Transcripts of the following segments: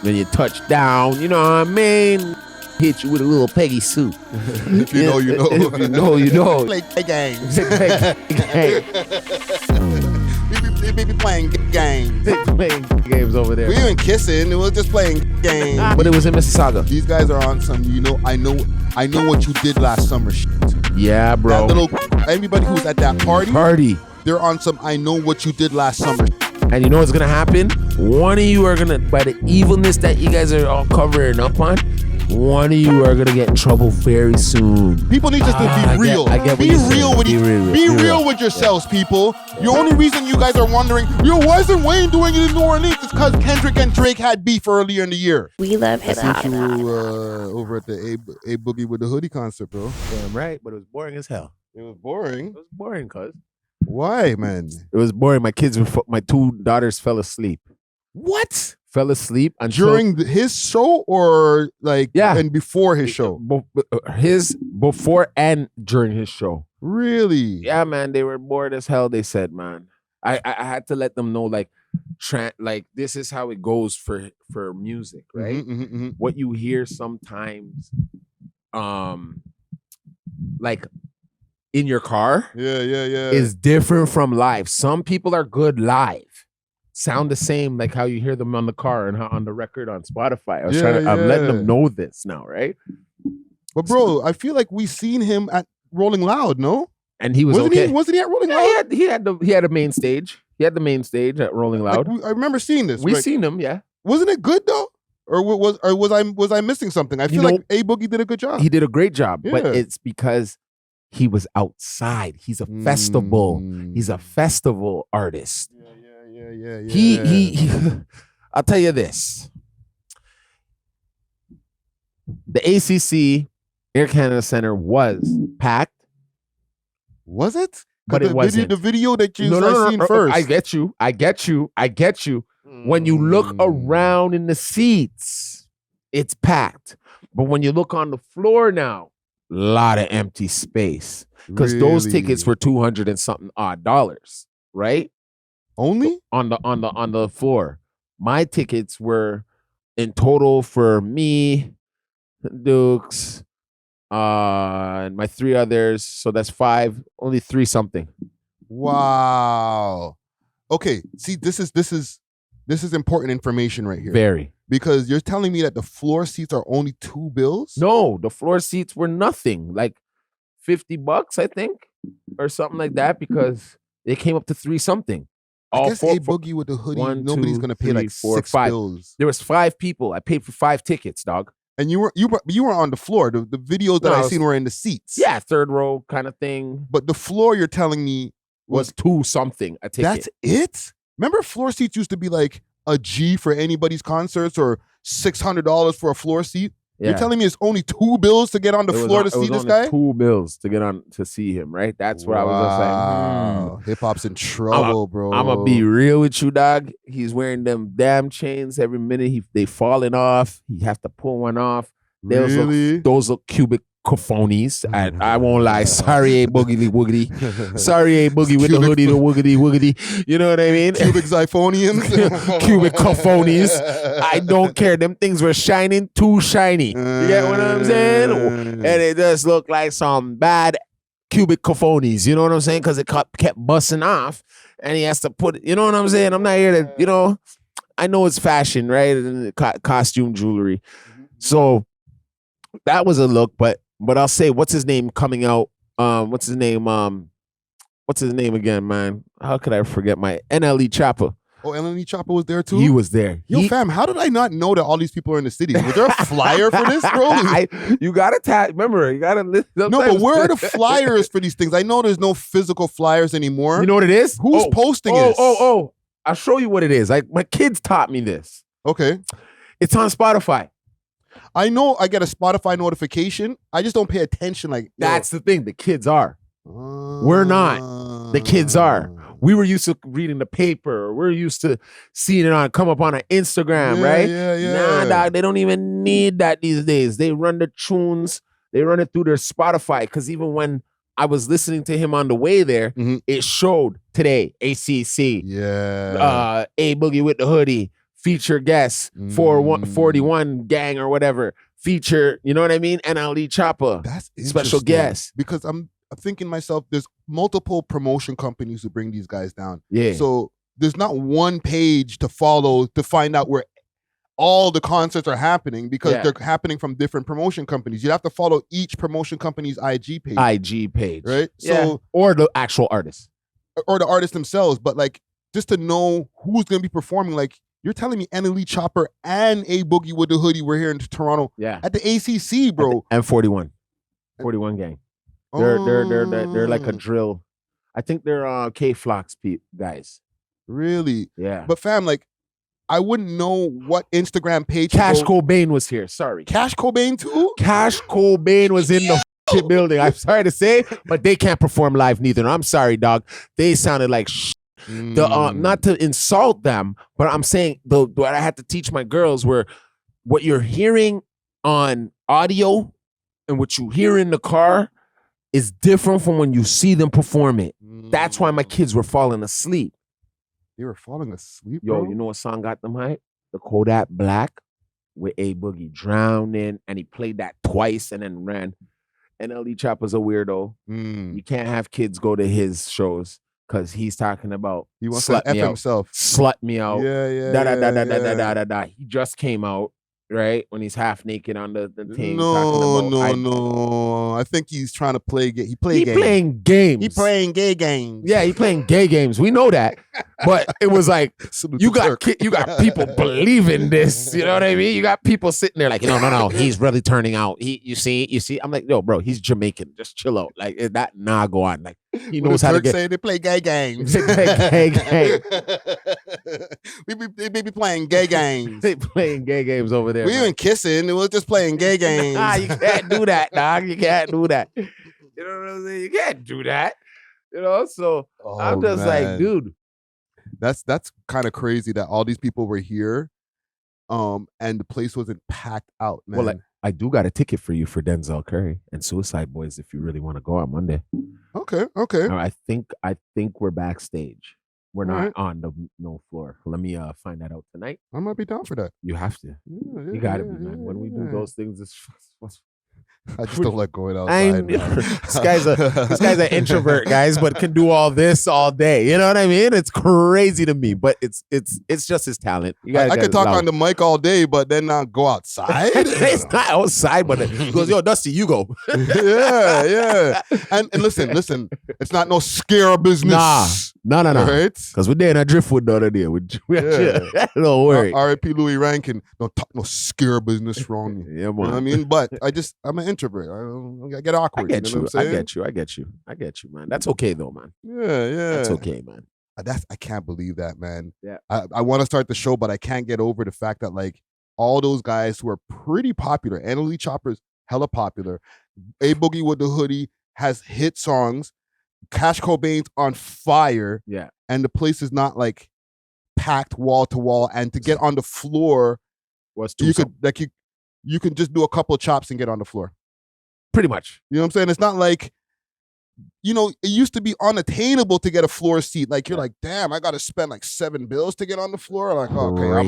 Then you touch down, you know what I mean? Hit you with a little Peggy suit. If you know, you know. If you know, you know. Play games. Hey, We be playing games. they playing games over there. We weren't kissing. It was just playing games. But it was in Mississauga. These guys are on some, I know what you did last summer shit. Yeah, bro. Everybody who's at that party, they're on some I know what you did last summer. And you know what's gonna happen? One of you are gonna, by the evilness that you guys are all covering up on, one of you are gonna get in trouble very soon. People need just to be real. Be real with yourselves, people. The only reason you guys are wondering, why isn't Wayne doing it in New Orleans? It's because Kendrick and Drake had beef earlier in the year. We love hip hop. I seen you over at the A Boogie with the Hoodie concert, bro. Damn right, but it was boring as hell. It was boring. It was boring, cuz. Why, man? It was boring. My two daughters fell asleep. What? Fell asleep During his show or and before his show? His before and during his show. Really? Yeah, man. They were bored as hell. They said, man. I had to let them know this is how it goes for music, right? Mm-hmm. What you hear sometimes, in your car, is different from live. Some people are good live, sound the same like how you hear them on the car and on the record on Spotify. I'm letting them know this now, right? But bro, I feel like we seen him at Rolling Loud, no? And he wasn't okay. Wasn't he at Rolling Loud? He had a main stage. He had the main stage at Rolling Loud. I remember seeing this. We seen him, yeah. Wasn't it good though? Or was I missing something? I feel like A Boogie did a good job. He did a great job, but it's because he was outside. He's a festival. He's a festival artist. Yeah. He I'll tell you this. The ACC Air Canada Center was packed. Was it? But it wasn't. The video that you seen no, first. I get you. When you look around in the seats, it's packed. But when you look on the floor now, a lot of empty space. Because those tickets were $200 and something odd, right? Only? On the floor. My tickets were in total for me, Dukes, and my three others. So that's 5, only 3 something. Wow. Okay. See, this is important information right here. Very. Because you're telling me that the floor seats are only $2? No, the floor seats were nothing. Like $50, I think, or something like that, because they came up to 3 something. I guess A Boogie with the Hoodie, nobody's gonna pay like $6. There was 5 people. I paid for 5 tickets, dog. And you were on the floor. The videos that I seen were in the seats. Yeah, third row kind of thing. But the floor you're telling me was 2 something a ticket. That's it? Remember floor seats used to be like a G for anybody's concerts or $600 for a floor seat? Yeah. You're telling me it's only $2 to get on the floor to see this guy? $2 to get on to see him, right? That's what I was just like. Hip hop's in trouble, bro. I'm gonna be real with you, dog. He's wearing them damn chains every minute. They falling off. He have to pull one off. Those look cubic cophonies. I won't lie. Sorry, A Boogie Woogity. Sorry, A Boogie with the hoodie, the woogity. You know what I mean? Cubic xiphonians. Cubic cophonies. I don't care. Them things were shining, too shiny. You get what I'm saying? And it just looked like some bad cubic cophonies. You know what I'm saying? Because it kept busting off. And he has to put it, you know what I'm saying? I'm not here to, I know it's fashion, right? And costume jewelry. So that was a look, but I'll say, what's his name coming out? What's his name again, man? How could I forget my NLE Choppa? Oh, NLE Choppa was there too? He was there. Yo, fam, how did I not know that all these people are in the city? Was there a flyer for this, bro? You gotta remember, you gotta listen. No, but where are the flyers for these things? I know there's no physical flyers anymore. You know what it is? Who's posting it? I'll show you what it is. My kids taught me this. Okay. It's on Spotify. I know I get a Spotify notification. I just don't pay attention. That's the thing. The kids are. We're not. The kids are. We were used to reading the paper. We're used to seeing it come up on an Instagram, right? Yeah. Nah, dog, they don't even need that these days. They run the tunes. They run it through their Spotify. Because even when I was listening to him on the way there, it showed today, ACC. Yeah. A Boogie with the Hoodie. feature guest, 41 gang or whatever, feature, you know what I mean? NLE Choppa, that's special guest. Because I'm thinking to myself, there's multiple promotion companies who bring these guys down. Yeah. So there's not one page to follow to find out where all the concerts are happening, because they're happening from different promotion companies. You'd have to follow each promotion company's IG page. Right? Yeah. So, or the actual artist. Or the artists themselves. But like, just to know who's going to be performing, like, you're telling me NLE Choppa and A Boogie with the Hoodie were here in Toronto at the ACC, bro. And 41 gang. They're like a drill. I think they're K-Flox guys. Really? Yeah. But fam, like, I wouldn't know what Instagram page. Cash Cobain was here. Sorry. Cash Cobain too? Cash Cobain was in the building. I'm sorry to say, but they can't perform live neither. I'm sorry, dog. They sounded like not to insult them, but I'm saying what I had to teach my girls were what you're hearing on audio and what you hear in the car is different from when you see them perform it. That's why my kids were falling asleep. They were falling asleep, Yo, bro? you know what song got them hype? The Kodak Black with A Boogie drowning, and he played that twice and then ran. NLE Choppa's a weirdo. You can't have kids go to his shows because he's talking about he wants to F himself. Slut me out. Yeah. He just came out, right? When he's half naked on the thing. No. I think he's trying to play. He playing games. He playing gay games. Yeah, he playing gay games. We know that. But it was like, you got people believing this. You know what I mean? You got people sitting there like, no. He's really turning out. You see. I'm like, yo, bro, he's Jamaican. Just chill out. Like that. Nah, go on. Like he knows how to get. Say they play gay games. Gay game. They be playing gay games. They playing gay games over there. We ain't kissing. It was just playing gay games. Nah, you can't do that, dog. You can't do that. You know what I'm saying? You can't do that. You know, so I'm just like, dude. That's kind of crazy that all these people were here, and the place wasn't packed out, man. Well, I do got a ticket for you for Denzel Curry and Suicide Boys if you really want to go on Monday. Okay. I think we're backstage. We're not on the no floor. Let me find that out tonight. I might be down for that. You have to. You got to be, man. When we do those things, it's I just don't like going outside. This guy's an introvert, guys, but can do all this all day. You know what I mean? It's crazy to me, but it's just his talent. I could talk on the mic all day, but then not go outside. It's not outside, but he goes, yo, Dusty, you go. yeah. And listen, it's not no scare business. No. Right? Because we're there in a driftwood the other day. Don't worry. R.I.P. Louis Rankin. Don't talk no scare business wrong. Yeah, man. You know what I mean? But I'm an introvert. I get awkward. I get you. Know what I'm I get you, man. That's okay though, man. Yeah. That's okay, man. I can't believe that, man. Yeah. I want to start the show, but I can't get over the fact that like all those guys who are pretty popular, NLE Choppa's hella popular, A Boogie with the Hoodie has hit songs, Cash Cobain's on fire, and the place is not like packed wall to wall, and to get on the floor, you can just do a couple of chops and get on the floor. Pretty much. You know what I'm saying? It's not like, it used to be unattainable to get a floor seat. Like, you're like, damn, I got to spend like $7 to get on the floor. Like, okay, I'm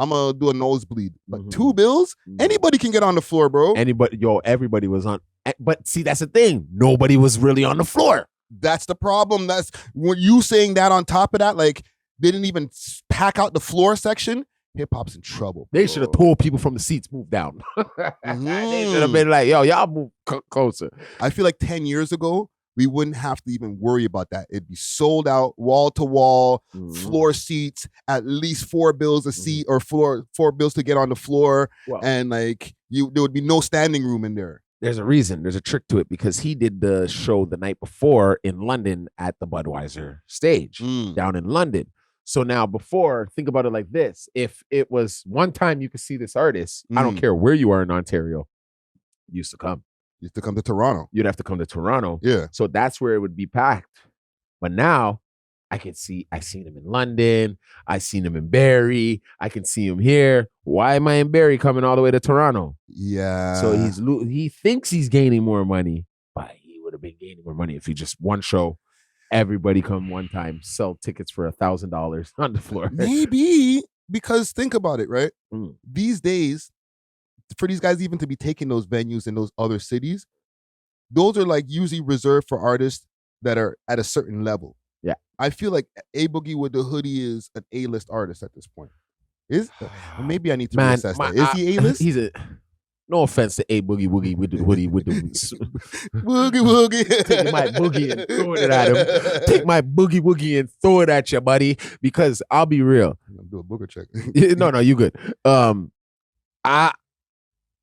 going to do a nosebleed. But $2, anybody can get on the floor, bro. Everybody was on. But see, that's the thing. Nobody was really on the floor. That's the problem. That's when you saying that on top of that, like, they didn't even pack out the floor section. Hip hop's in trouble. They should have told people from the seats move down. They should have been like, yo, y'all move closer. I feel like 10 years ago, we wouldn't have to even worry about that. It'd be sold out, wall to wall, floor seats, at least $4 a seat, or $4 to get on the floor. Wow. And like there would be no standing room in there. There's a reason. There's a trick to it, because he did the show the night before in London at the Budweiser stage down in London. So now think about it like this. If it was one time you could see this artist, I don't care where you are in Ontario, you used to come. You used to come to Toronto. You'd have to come to Toronto. Yeah. So that's where it would be packed. But now I seen him in London. I seen him in Barrie. I can see him here. Why am I in Barrie coming all the way to Toronto? Yeah. So he thinks he's gaining more money, but he would have been gaining more money if he just one show. Everybody come one time, sell tickets for $1,000 on the floor. Maybe, because think about it, right? Mm. These days, for these guys even to be taking those venues in those other cities, those are like usually reserved for artists that are at a certain level. Yeah. I feel like A Boogie with the Hoodie is an A-list artist at this point. Maybe I need to reassess that. Is he A-list? He's a. No offense to A Boogie Woogie with the hoodie with the Woogie. Take my boogie and throw it at him. Take my boogie woogie and throw it at you, buddy. Because I'll be real. I'll do a booger check. No, you good.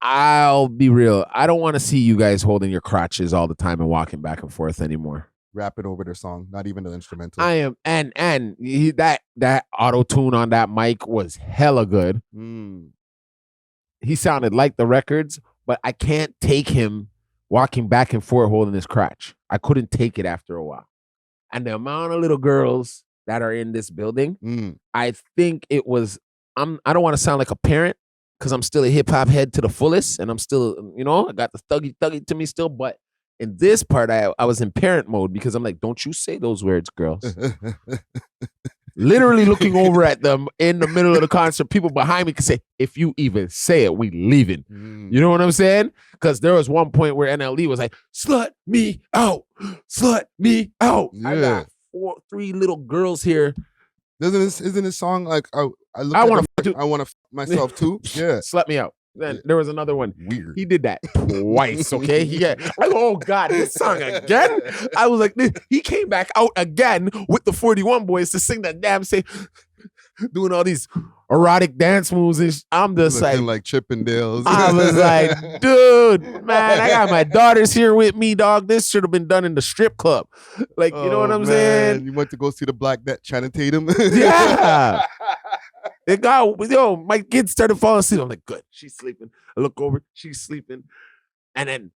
I'll be real. I don't want to see you guys holding your crotches all the time and walking back and forth anymore. Rapping over their song, not even the instrumental. I am, and that auto tune on that mic was hella good. He sounded like the records, but I can't take him walking back and forth holding his crotch. I couldn't take it after a while. And the amount of little girls that are in this building, I think it was. I don't want to sound like a parent because I'm still a hip hop head to the fullest, and I'm still, I got the thuggy to me still, but. In this part, I was in parent mode because I'm like, don't you say those words, girls. Literally looking over at them in the middle of the concert. People behind me can say, if you even say it, we leaving. You know what I'm saying? Because there was one point where NLE was like, slut me out. Slut me out. Yeah. I got 3 little girls here. Isn't this song like, I want to myself too? Yeah. Slut me out. Then there was another one. Weird. He did that twice, okay? Oh God, this song again? I was like, he came back out again with the 41 boys to sing that damn doing all these erotic dance moves. And I'm just like Chippendales. I was like, dude, man, I got my daughters here with me, dog. This should have been done in the strip club. Like, you know what I'm saying? You went to go see the Black Channing Tatum? Yeah. My kids started falling asleep. I'm like, good, she's sleeping. I look over, she's sleeping. And then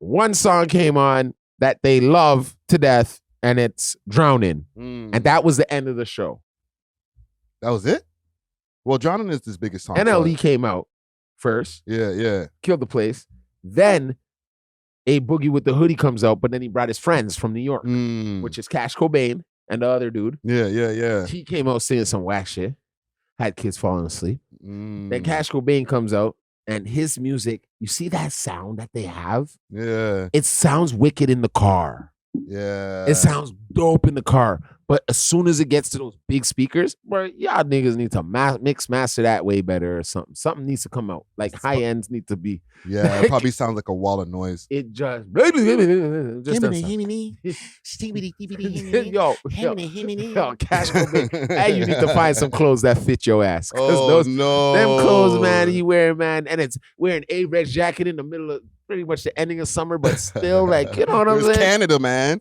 one song came on that they love to death, and it's Drowning. And that was the end of the show. That was it? Well, Drowning is his biggest song. NLE came out first. Yeah. Killed the place. Then A Boogie with the Hoodie comes out, but then he brought his friends from New York, which is Cash Cobain and the other dude. Yeah. He came out singing some whack shit. Had kids falling asleep. Then Cash Cobain comes out, and his music, you see that sound that they have? Yeah. It sounds wicked in the car. Yeah. It sounds dope in the car. But as soon as it gets to those big speakers, bro, y'all niggas need to mix master that way better or something. Something needs to come out. Like high ends need to be. Yeah, it probably sounds like a wall of noise. It just yo, Cash Cobain. Hey, you need to find some clothes that fit your ass. Them clothes, man, he wearing, man, and it's wearing a red jacket in the middle of pretty much the ending of summer, but still, like, you know what I'm saying? Canada, man.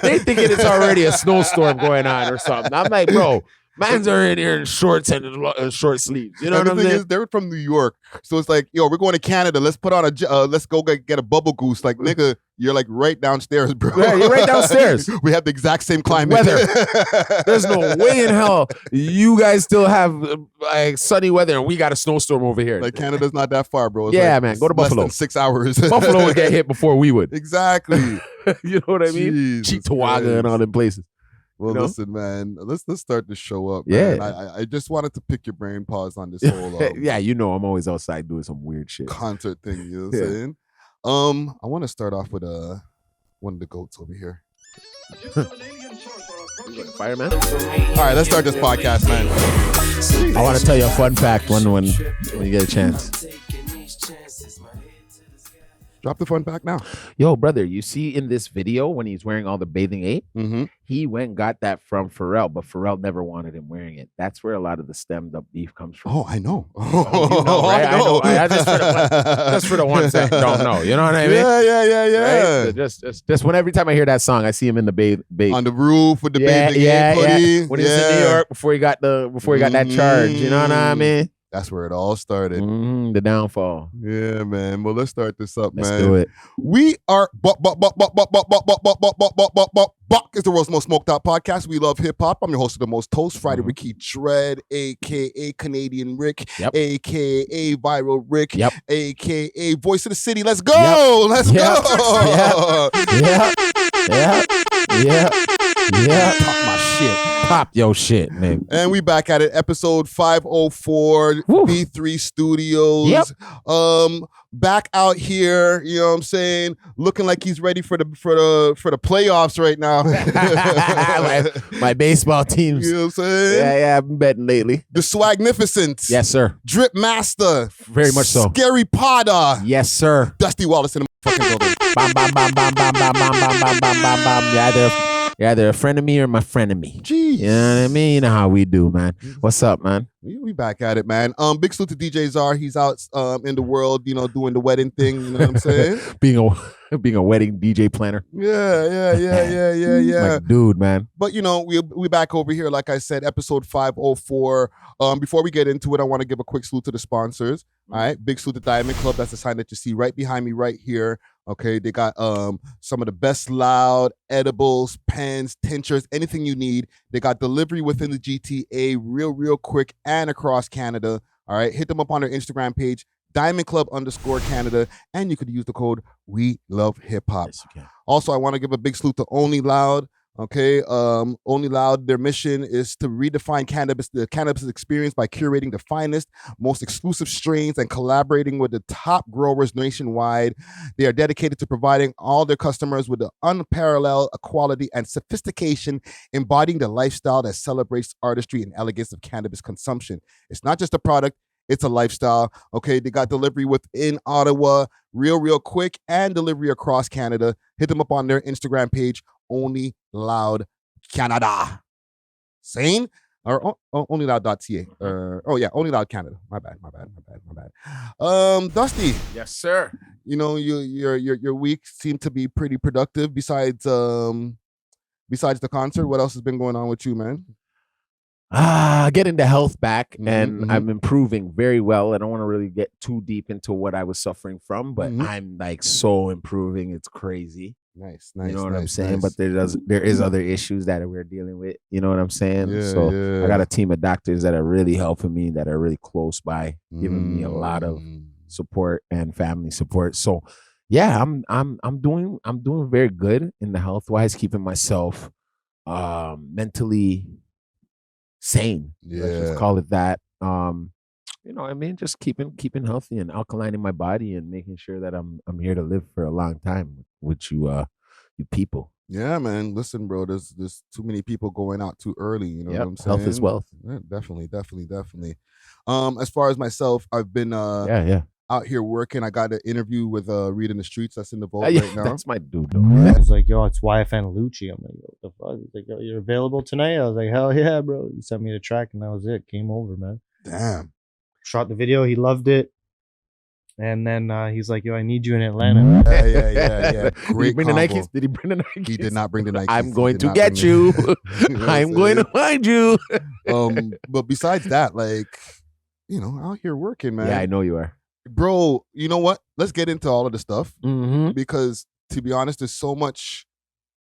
They thinking it's already a snowstorm going on or something. I'm like, bro, man's already here in shorts and short sleeves. You know what I'm saying? They're from New York, so it's like, yo, we're going to Canada. Let's put on let's go get a bubble goose. Like, nigga, you're like right downstairs, bro. Yeah, you're right downstairs. We have the exact same climate. Weather. There's no way in hell you guys still have like sunny weather and we got a snowstorm over here. Like, Canada's not that far, bro. It's man, go to Buffalo. Less than 6 hours. Buffalo would get hit before we would. Exactly. You know what I mean? Cheektowaga and all them places. Well, listen, man. Let's start the show up. Yeah, man. I just wanted to pick your brain pause on this whole yeah. I'm always outside doing some weird shit. Concert thing. You know what I'm saying? I want to start off with one of the goats over here. Fireman. All right, let's start this podcast, man. I want to tell you a fun fact when you get a chance. Drop the fun fact now. Yo, brother, you see in this video when he's wearing all the bathing ape, he went and got that from Pharrell, but Pharrell never wanted him wearing it. That's where a lot of the stemmed up beef comes from. Oh, I know. You know, right? I know. Just for the ones that don't know. You know what I mean? Yeah. Right? So just when every time I hear that song, I see him in the bath on the roof with the bathing ape hoodie. When he's in New York before he got that charge. You know what I mean? That's where it all started. The downfall. Yeah, man. Well, let's start this up, man. Let's do it. We are Buck is the world's most smoked out podcast. We love hip hop. I'm your host of the most toast, Friday Ricky Dread, aka Canadian Rick, aka Viral Rick, aka Voice of the City. Let's go. Let's go. Yeah. Talk my shit. Pop your shit, man. And we back at it, episode 504, Woo. B3 Studios. Yep. Back out here, you know what I'm saying, looking like he's ready for the playoffs right now. my baseball teams. You know what I'm saying? Yeah, I've been betting lately. The Swagnificent. Yes, sir. Drip Master. Very much so. Scary Potter. Yes, sir. Dusty Wallace in the fucking building. Bam, bam, bam, bam, bam, bam, bam, bam, bam, bam, bam, bam. You're either a friend of me or my friend of me. Jeez. You know what I mean? You know how we do, man. What's up, man? We back at it, man. Big salute to DJ Czar. He's out in the world, you know, doing the wedding thing. You know what I'm saying? being a wedding DJ planner. Yeah. Like, dude, man. But you know, we back over here, like I said, episode 504. Before we get into it, I want to give a quick salute to the sponsors. All right, big salute to Diamond Club. That's the sign that you see right behind me, right here. Okay, they got some of the best loud edibles, pens, tinctures, anything you need. They got delivery within the GTA, real quick, and across Canada. All right, hit them up on their Instagram page, Diamond Club _Canada, and you could use the code We Love Hip Hop. Yes, you can. Also, I want to give a big salute to Only Loud. Okay, Only Loud, their mission is to redefine the cannabis experience by curating the finest, most exclusive strains and collaborating with the top growers nationwide. They are dedicated to providing all their customers with the unparalleled quality and sophistication, embodying the lifestyle that celebrates artistry and elegance of cannabis consumption. It's not just a product, it's a lifestyle. Okay, they got delivery within Ottawa, real quick, and delivery across Canada. Hit them up on their Instagram page, Only Loud Canada. Sane? Or onlyloud.ca. Only Loud Canada. My bad. Dusty. Yes, sir. You know, your week seemed to be pretty productive besides the concert. What else has been going on with you, man? Getting the health back, and mhm. I'm improving very well. I don't want to really get too deep into what I was suffering from, but Mhm. I'm like so improving. It's crazy. Nice. You know what I'm saying? Nice. But there is other issues that we're dealing with. You know what I'm saying? Yeah, so yeah. I got a team of doctors that are really helping me, that are really close by, giving me a lot of support and family support. So yeah, I'm doing very good in the health wise, keeping myself mentally sane. Let's just call it that. You know what I mean? Just keeping healthy and alkalining my body and making sure that I'm here to live for a long time with you people. Yeah, man. Listen, bro, there's too many people going out too early. You know what I'm saying? Health is wealth. Yeah, definitely. As far as myself, I've been out here working. I got an interview with Read in the Streets. That's in the vault right now. That's my dude, though. He was like, yo, it's YFN Lucci. I'm like, what the fuck? He's like, yo, you're available tonight? I was like, hell yeah, bro. He sent me the track and that was it. Came over, man. Damn. Shot the video. He loved it. And then he's like, yo, I need you in Atlanta. Yeah. Great Did he bring combo. the Nikes? Did he bring the Nikes? He did not bring the Nikes. I'm going to get you. I'm going to find you. But besides that, like, you know, out here working, man. Yeah, I know you are. Bro, you know what? Let's get into all of the stuff. Mm-hmm. Because to be honest, there's so much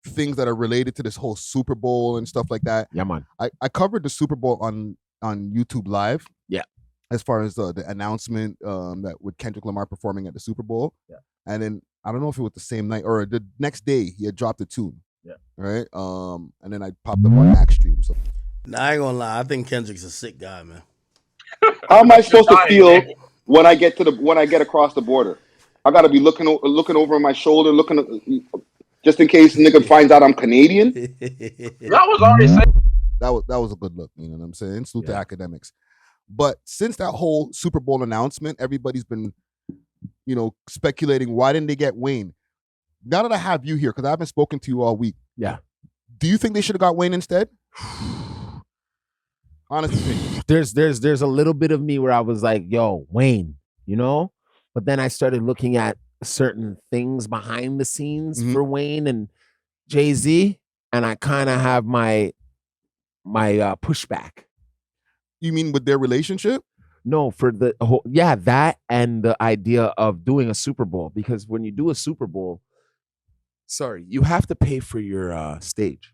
things that are related to this whole Super Bowl and stuff like that. Yeah, man. I covered the Super Bowl on YouTube Live. Yeah. As far as the announcement that with Kendrick Lamar performing at the Super Bowl. Yeah. And then I don't know if it was the same night or the next day he had dropped a tune. Yeah. Right. And then I popped up on Max Stream. So Nah, I ain't gonna lie. I think Kendrick's a sick guy, man. How am I supposed to feel when I get across the border? I gotta be looking over my shoulder, just in case nigga finds out I'm Canadian. That was already saying. that was a good look. You know what I'm saying? Salute to academics. But since that whole Super Bowl announcement, everybody's been, you know, speculating, why didn't they get Wayne? Now that I have you here, because I haven't spoken to you all week. Yeah. Do you think they should have got Wayne instead? Honestly. There's a little bit of me where I was like, yo, Wayne, you know? But then I started looking at certain things behind the scenes for Wayne and Jay-Z, and I kind of have my pushback. You mean with their relationship? No, for the whole, that and the idea of doing a Super Bowl, because when you do a Super Bowl, you have to pay for your stage.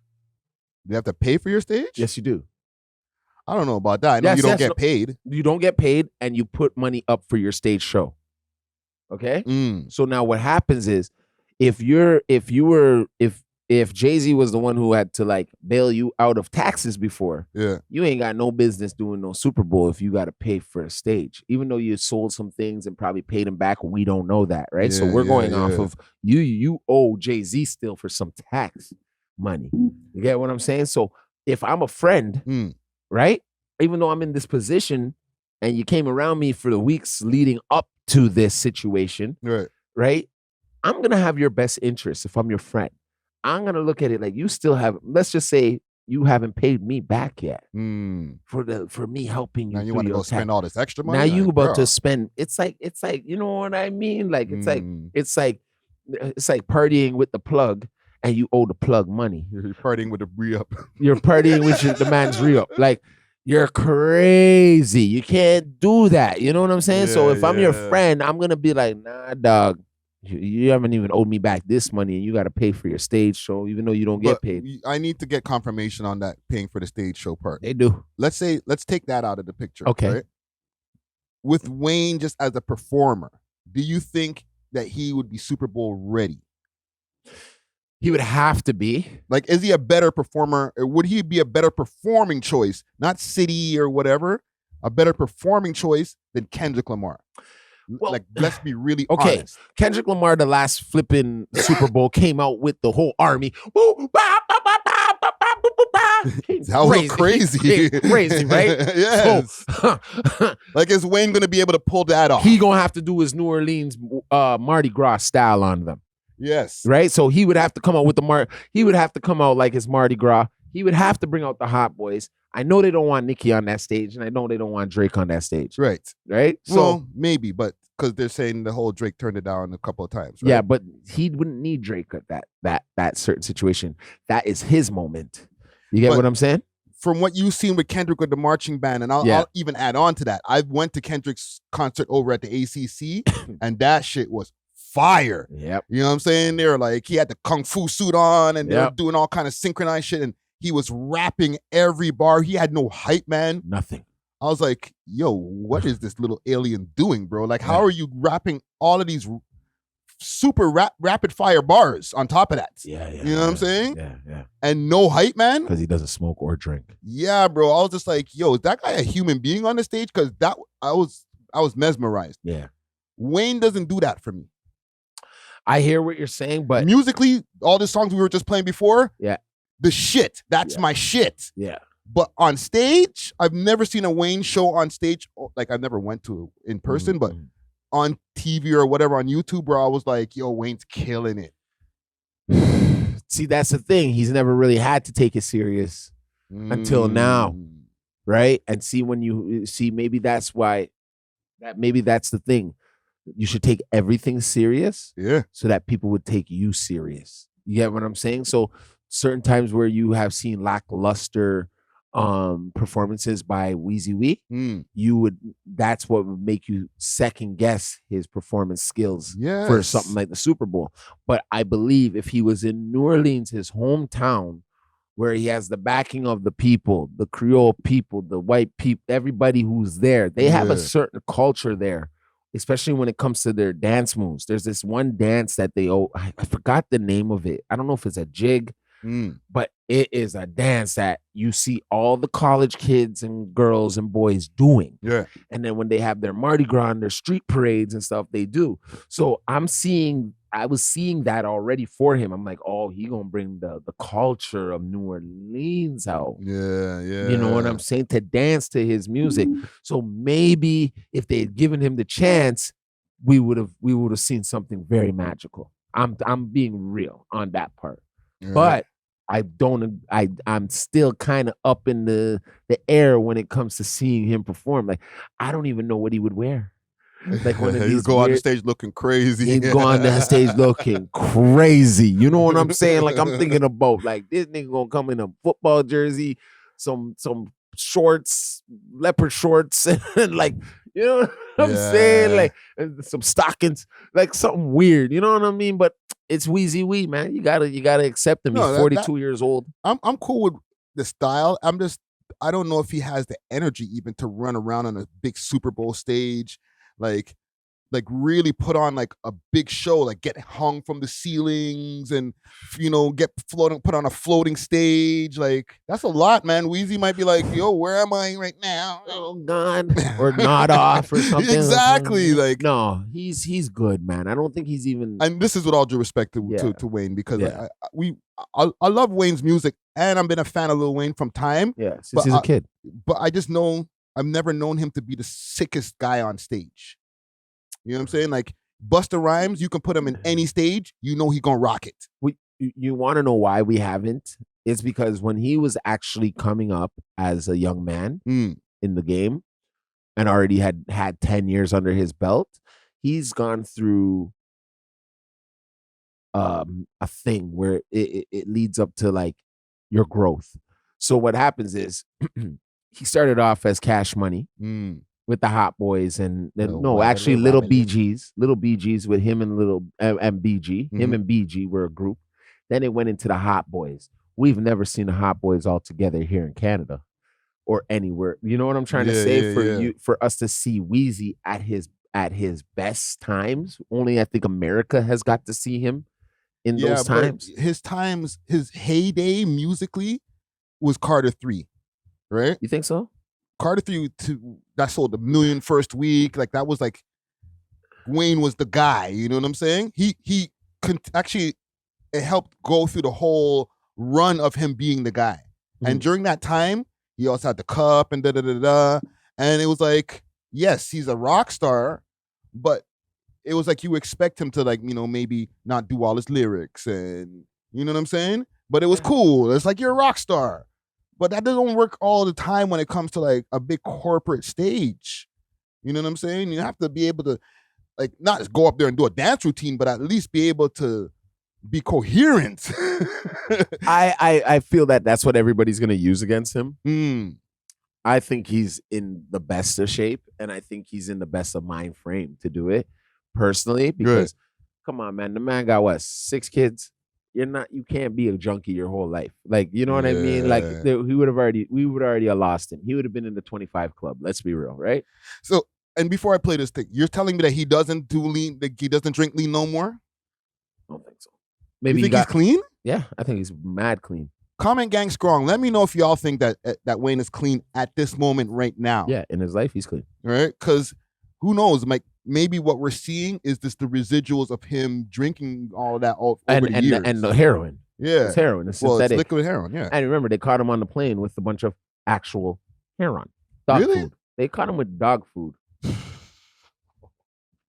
You have to pay for your stage? Yes, you do. I don't know about that. I know you don't get paid. You don't get paid, and you put money up for your stage show. Okay? So now what happens is, if if Jay-Z was the one who had to like bail you out of taxes before, Yeah. you ain't got no business doing no Super Bowl if you got to pay for a stage. Even though you sold some things and probably paid them back, we don't know that, right? So we're going off of you owe Jay-Z still for some tax money. You get what I'm saying? So if I'm a friend, right? Even though I'm in this position and you came around me for the weeks leading up to this situation, right? I'm going to have your best interest if I'm your friend. I'm going to look at it like you still have, let's just say you haven't paid me back yet for me helping you. Now you want to go spend all this extra money? Now you about to spend, it's like, you know what I mean? Like, it's like partying with the plug and you owe the plug money. You're partying with the re-up. You're partying with the man's re-up. Like, you're crazy. You can't do that. You know what I'm saying? So if I'm your friend, I'm going to be like, nah, dog. You haven't even owed me back this money, and you got to pay for your stage show, even though you don't get paid. I need to get confirmation on that paying for the stage show part. They do. Let's take that out of the picture. Okay. Right? With Wayne just as a performer, do you think that he would be Super Bowl ready? He would have to be. Like, is he a better performer? Or would he be a better performing choice, not city or whatever, a better performing choice than Kendrick Lamar? Well, like, let's be really honest. Kendrick Lamar, the last flipping Super Bowl, came out with the whole army. That was crazy. Crazy, right? Yes. So, like, is Wayne going to be able to pull that off? He going to have to do his New Orleans Mardi Gras style on them. Yes. Right? So he would have to come out with he would have to come out like his Mardi Gras. He would have to bring out the Hot Boys. I know they don't want Nicki on that stage, and I know they don't want Drake on that stage. Right. Right? So maybe, but because they're saying the whole Drake turned it down a couple of times. Right? Yeah, but he wouldn't need Drake at that certain situation. That is his moment. You get what I'm saying? From what you've seen with Kendrick with the marching band, and I'll even add on to that. I went to Kendrick's concert over at the ACC, and that shit was fire. Yep. You know what I'm saying? They were like, he had the kung fu suit on, and they were doing all kind of synchronized shit, and he was rapping every bar. He had no hype, man. Nothing. I was like, yo, what is this little alien doing, bro? Like, how are you rapping all of these super rapid fire bars on top of that? Yeah. You know what I'm saying? Yeah. And no hype, man? Because he doesn't smoke or drink. Yeah, bro. I was just like, yo, is that guy a human being on the stage? Because I was mesmerized. Yeah. Wayne doesn't do that for me. I hear what you're saying, but musically, all the songs we were just playing before, the shit. That's my shit. Yeah. But on stage, I've never seen a Wayne show on stage. Like, I've never went to in person, but on TV or whatever on YouTube, where I was like, yo, Wayne's killing it. See, that's the thing. He's never really had to take it serious until now, right? And see, when you see, maybe that's why, maybe that's the thing. You should take everything serious, so that people would take you serious. You get what I'm saying? So certain times where you have seen lackluster performances by Weezy Wee, that's what would make you second guess his performance skills for something like the Super Bowl. But I believe if he was in New Orleans, his hometown, where he has the backing of the people, the Creole people, the white people, everybody who's there, they have a certain culture there, especially when it comes to their dance moves. There's this one dance that I forgot the name of it. I don't know if it's a jig, but it is a dance that you see all the college kids and girls and boys doing. Yeah. And then when they have their Mardi Gras and their street parades and stuff, they do. So I was seeing that already for him. I'm like, oh, he gonna bring the culture of New Orleans out. Yeah. You know what I'm saying? To dance to his music. So maybe if they had given him the chance, we would have seen something very magical. I'm being real on that part. But I'm still kind of up in the air when it comes to seeing him perform. Like, I don't even know what he would wear. Like, one of these go on the stage looking crazy. He'd go on that stage looking crazy. You know what I'm saying? Like, I'm thinking about, like, this nigga gonna come in a football jersey, some shorts, leopard shorts, and like, you know what I'm saying? Like, some stockings, like something weird. You know what I mean? But it's Weezy Wee, man. You gotta accept him. He's 42 years old. I'm cool with the style. I don't know if he has the energy even to run around on a big Super Bowl stage. Like like really put on like a big show, like get hung from the ceilings and get put on a floating stage. Like that's a lot, man. Weezy might be like, yo, where am I right now? Oh God, or nod off or something. Exactly. Like no, he's good, man. I don't think he's even. And this is with all due respect to Wayne, because I love Wayne's music, and I've been a fan of Lil Wayne from time. Yeah, since he's a kid. But I just know I've never known him to be the sickest guy on stage. You know what I'm saying? Like Busta Rhymes, you can put him in any stage, he gonna rock it. You want to know why we haven't? It's because when he was actually coming up as a young man in the game and already had 10 years under his belt, he's gone through a thing where it leads up to like your growth. So what happens is he started off as Cash Money with the Hot Boys and then Little BGs with him and BG. Him and BG were a group. Then it went into the Hot Boys. We've never seen the Hot Boys all together here in Canada or anywhere. You know what I'm trying to say? For us to see Weezy at his best times, only I think America has got to see him in those times. His heyday musically was Carter 3, right? You think so? Carter 3 that sold 1 million first week. Like that was like Wayne was the guy. You know what I'm saying? He actually it helped go through the whole run of him being the guy. And during that time, he also had the Cup and and it was like, yes, he's a rock star, but it was like you expect him to like maybe not do all his lyrics and you know what I'm saying. But it was cool. It's like you're a rock star. But that doesn't work all the time when it comes to like a big corporate stage. You know what I'm saying? You have to be able to like not just go up there and do a dance routine, but at least be able to be coherent. I feel that's what everybody's going to use against him. I think he's in the best of shape, and I think he's in the best of mind frame to do it personally. Because come on, man, the man got 6 kids. You can't be a junkie your whole life. Like, you know what I mean? Like we would already have lost him. He would have been in the 25 club. Let's be real, right? So, and before I play this thing, you're telling me that he doesn't do lean, like he doesn't drink lean no more? I don't think so. Maybe you think he's clean? Yeah, I think he's mad clean. Comment gang strong. Let me know if y'all think that Wayne is clean at this moment right now. Yeah, in his life, he's clean. Right? Because who knows? Maybe what we're seeing is just the residuals of him drinking all of that over the years. And the heroin. Yeah. It's heroin. It's synthetic. It's liquid heroin, yeah. And remember, they caught him on the plane with a bunch of actual heroin. Dog food. They caught him with dog food.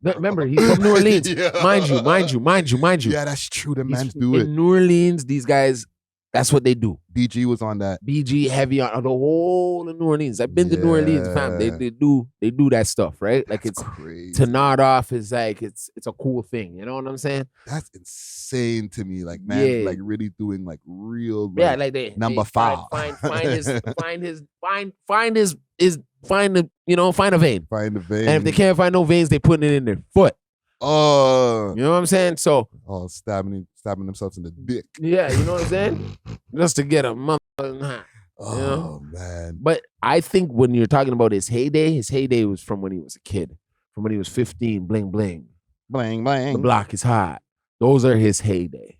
Remember, he's from New Orleans. Mind you. Yeah, that's true. The man's do it. In New Orleans, these guys, that's what they do. BG was on that. BG heavy on the whole of New Orleans. I've been to New Orleans, fam. They do that stuff, right? Like that's crazy. To nod off is like it's a cool thing. You know what I'm saying? That's insane to me. Like man, like really doing like real. Like, like they number 5. Find a vein. Find the vein. And if they can't find no veins, they putting it in their foot. Oh, you know what I'm saying? So stabbing themselves in the dick. Yeah, you know what I'm saying? Just to get a mother hot. Oh, you know? Man. But I think when you're talking about his heyday was from when he was a kid. From when he was 15, bling, bling. Bling, bling. The block is hot. Those are his heyday.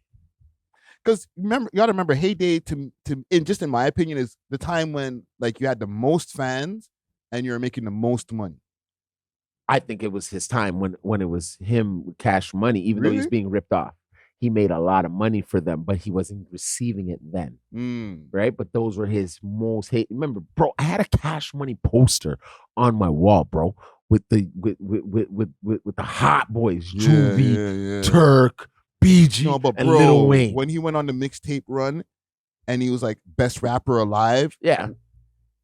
Because remember, you got to remember, heyday in my opinion, is the time when like you had the most fans and you're making the most money. I think it was his time when it was him with Cash Money, even though he's being ripped off. He made a lot of money for them, but he wasn't receiving it then. Right? But those were his most hate. Remember, bro, I had a Cash Money poster on my wall, bro, with the Hot Boys, Juvie, Turk, BG, and Lil Wayne. When he went on the mixtape run and he was like best rapper alive. Yeah.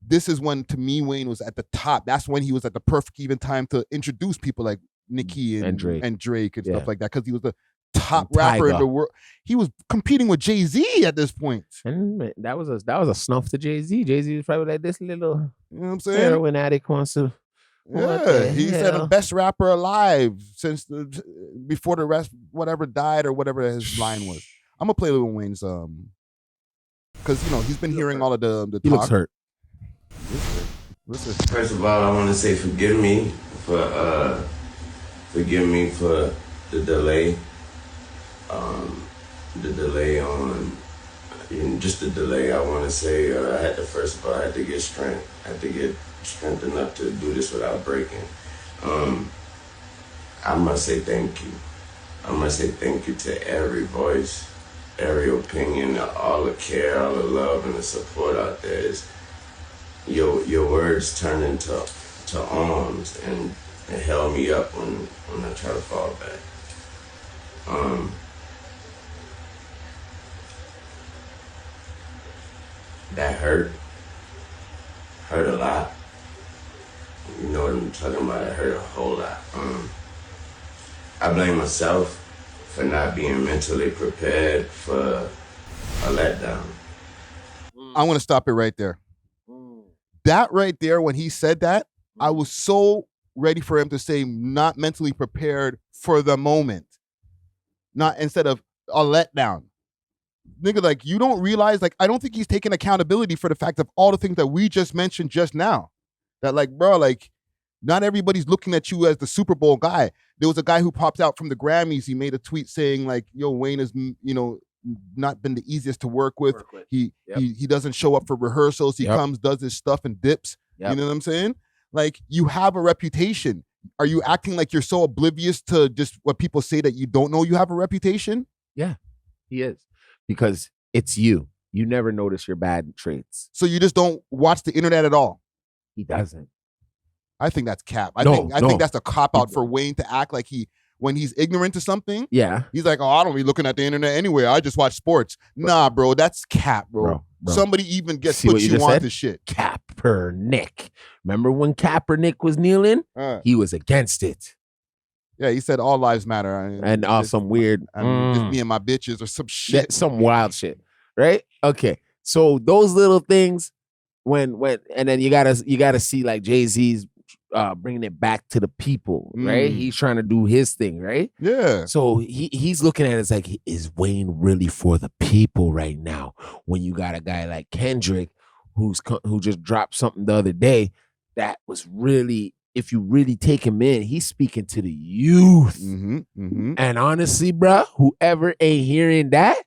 This is when, to me, Wayne was at the top. That's when he was at the perfect even time to introduce people like Nicki and Drake and stuff like that, because he was the top rapper in the world. He was competing with Jay-Z at this point. And that was a snuff to Jay-Z. Jay-Z was probably like, this little you know what I'm saying? Heroin addict wants to. Yeah, he said the best rapper alive since before the rest, whatever died or whatever his line was. I'm gonna play Lil Wayne's because he's been hearing all of the talk. He looks hurt. Listen. First of all, I want to say forgive me for Forgive me for the delay. The delay on, just the delay. I want to say I had to first of all, I had to get strength. I had to get strength enough to do this without breaking. I must say thank you. I must say thank you to every voice, every opinion, all the care, all the love, and the support out there. Your words turned into arms and it held me up when I try to fall back. That hurt a lot. You know what I'm talking about? It hurt a whole lot. I blame myself for not being mentally prepared for a letdown. I want to stop it right there. That right there, when he said that, I was so ready for him to say not mentally prepared for the moment. Not instead of a letdown. Nigga, like, you don't realize, like, I don't think he's taking accountability for the fact of all the things that we just mentioned just now. That, like, bro, like, not everybody's looking at you as the Super Bowl guy. There was a guy who popped out from the Grammys. He made a tweet saying, like, yo, Wayne is, not been the easiest to work with. He doesn't show up for rehearsals. He comes, does his stuff, and dips. You know what I'm saying? Like, you have a reputation. Are you acting like you're so oblivious to just what people say that you don't know you have a reputation? Yeah, he is. Because it's you. You never notice your bad traits. So you just don't watch the internet at all? He doesn't. I think that's cap. I think that's a cop-out for Wayne to act like when he's ignorant to something, he's like, oh, I don't be looking at the internet anyway. I just watch sports. Nah, bro, that's cap, bro. Somebody even gets put you on this shit. Kaepernick. Remember when Kaepernick was kneeling? He was against it. Yeah, he said all lives matter. And some weird, just me and my bitches or some shit. Some wild shit, right? Okay, so those little things, and then you gotta see like Jay-Z's bringing it back to the people, right? He's trying to do his thing, right? Yeah. So he's looking at it as like, is Wayne really for the people right now? When you got a guy like Kendrick, who just dropped something the other day that was really, if you really take him in, he's speaking to the youth. And honestly, bro, whoever ain't hearing that,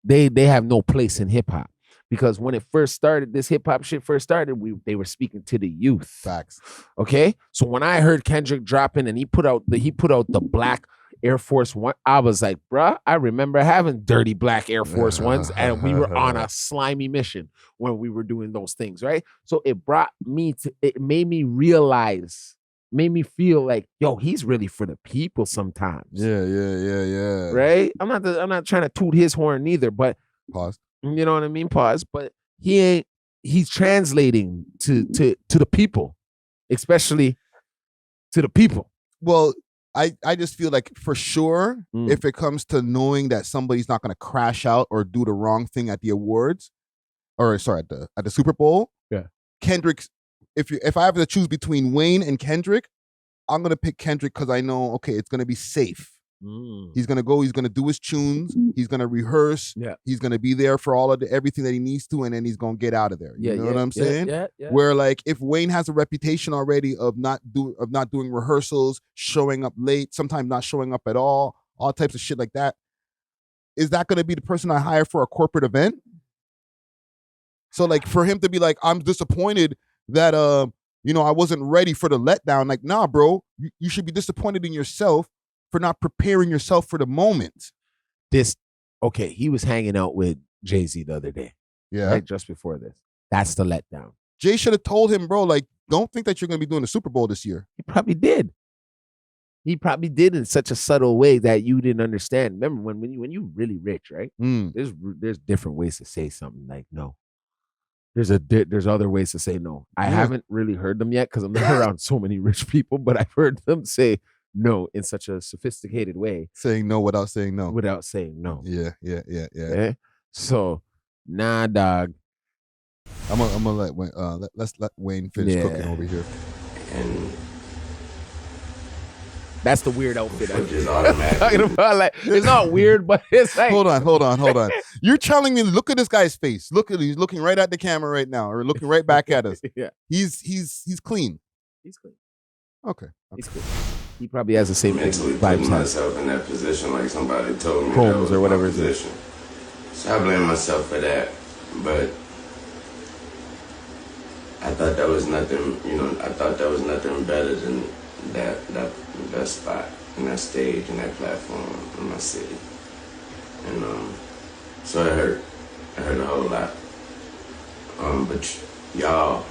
they have no place in hip hop. Because when it first started, this hip hop shit first started, they were speaking to the youth. Facts. Okay, so when I heard Kendrick dropping and he put out the black Air Force One, I was like, bruh, I remember having dirty black Air Force Ones, and we were on a slimy mission when we were doing those things, right? So it made me realize, made me feel like, yo, he's really for the people sometimes. Yeah. Right? I'm not trying to toot his horn either, but pause. You know what I mean? Pause. But he's translating to the people, especially to the people. Well, I just feel like for sure, if it comes to knowing that somebody's not going to crash out or do the wrong thing at the awards, or sorry, at the Super Bowl, Kendrick. If I have to choose between Wayne and Kendrick, I'm going to pick Kendrick because I know, okay, it's going to be safe. He's gonna go. He's gonna do his tunes. He's gonna rehearse. He's gonna be there for all of everything that he needs to, and then he's gonna get out of there. You know what I'm saying? Yeah. Where like if Wayne has a reputation already of not doing rehearsals, showing up late, sometimes not showing up at all types of shit like that, is that gonna be the person I hire for a corporate event? So like for him to be like, I'm disappointed that I wasn't ready for the letdown. Like, nah, bro, you should be disappointed in yourself for not preparing yourself for the moment. He was hanging out with Jay-Z the other day. Yeah. Right, just before this. That's the letdown. Jay should have told him, bro, like, don't think that you're going to be doing the Super Bowl this year. He probably did. He probably did in such a subtle way that you didn't understand. Remember when you really rich, right? There's different ways to say something like no. There's other ways to say no. I haven't really heard them yet because I'm not around so many rich people, but I've heard them say no in such a sophisticated way. Saying no without saying no. Without saying no. Yeah. Okay? So, nah, dog. I'm gonna let's let Wayne finish cooking over here. And that's the weird outfit. Which is automatic. Talking about, like, it's not weird, but it's like hold on. You're telling me, look at this guy's face. He's looking right at the camera right now, or looking right back at us. Yeah. He's clean. He's clean. Okay. He's clean. He probably has the same mentally vibes putting as myself in that position, like somebody told me that Chromes was or whatever my it is. position. So I blame myself for that, but I thought that was nothing. I thought that was nothing better than that spot and that stage and that platform in my city, and so it hurt. It hurt a whole lot. But y'all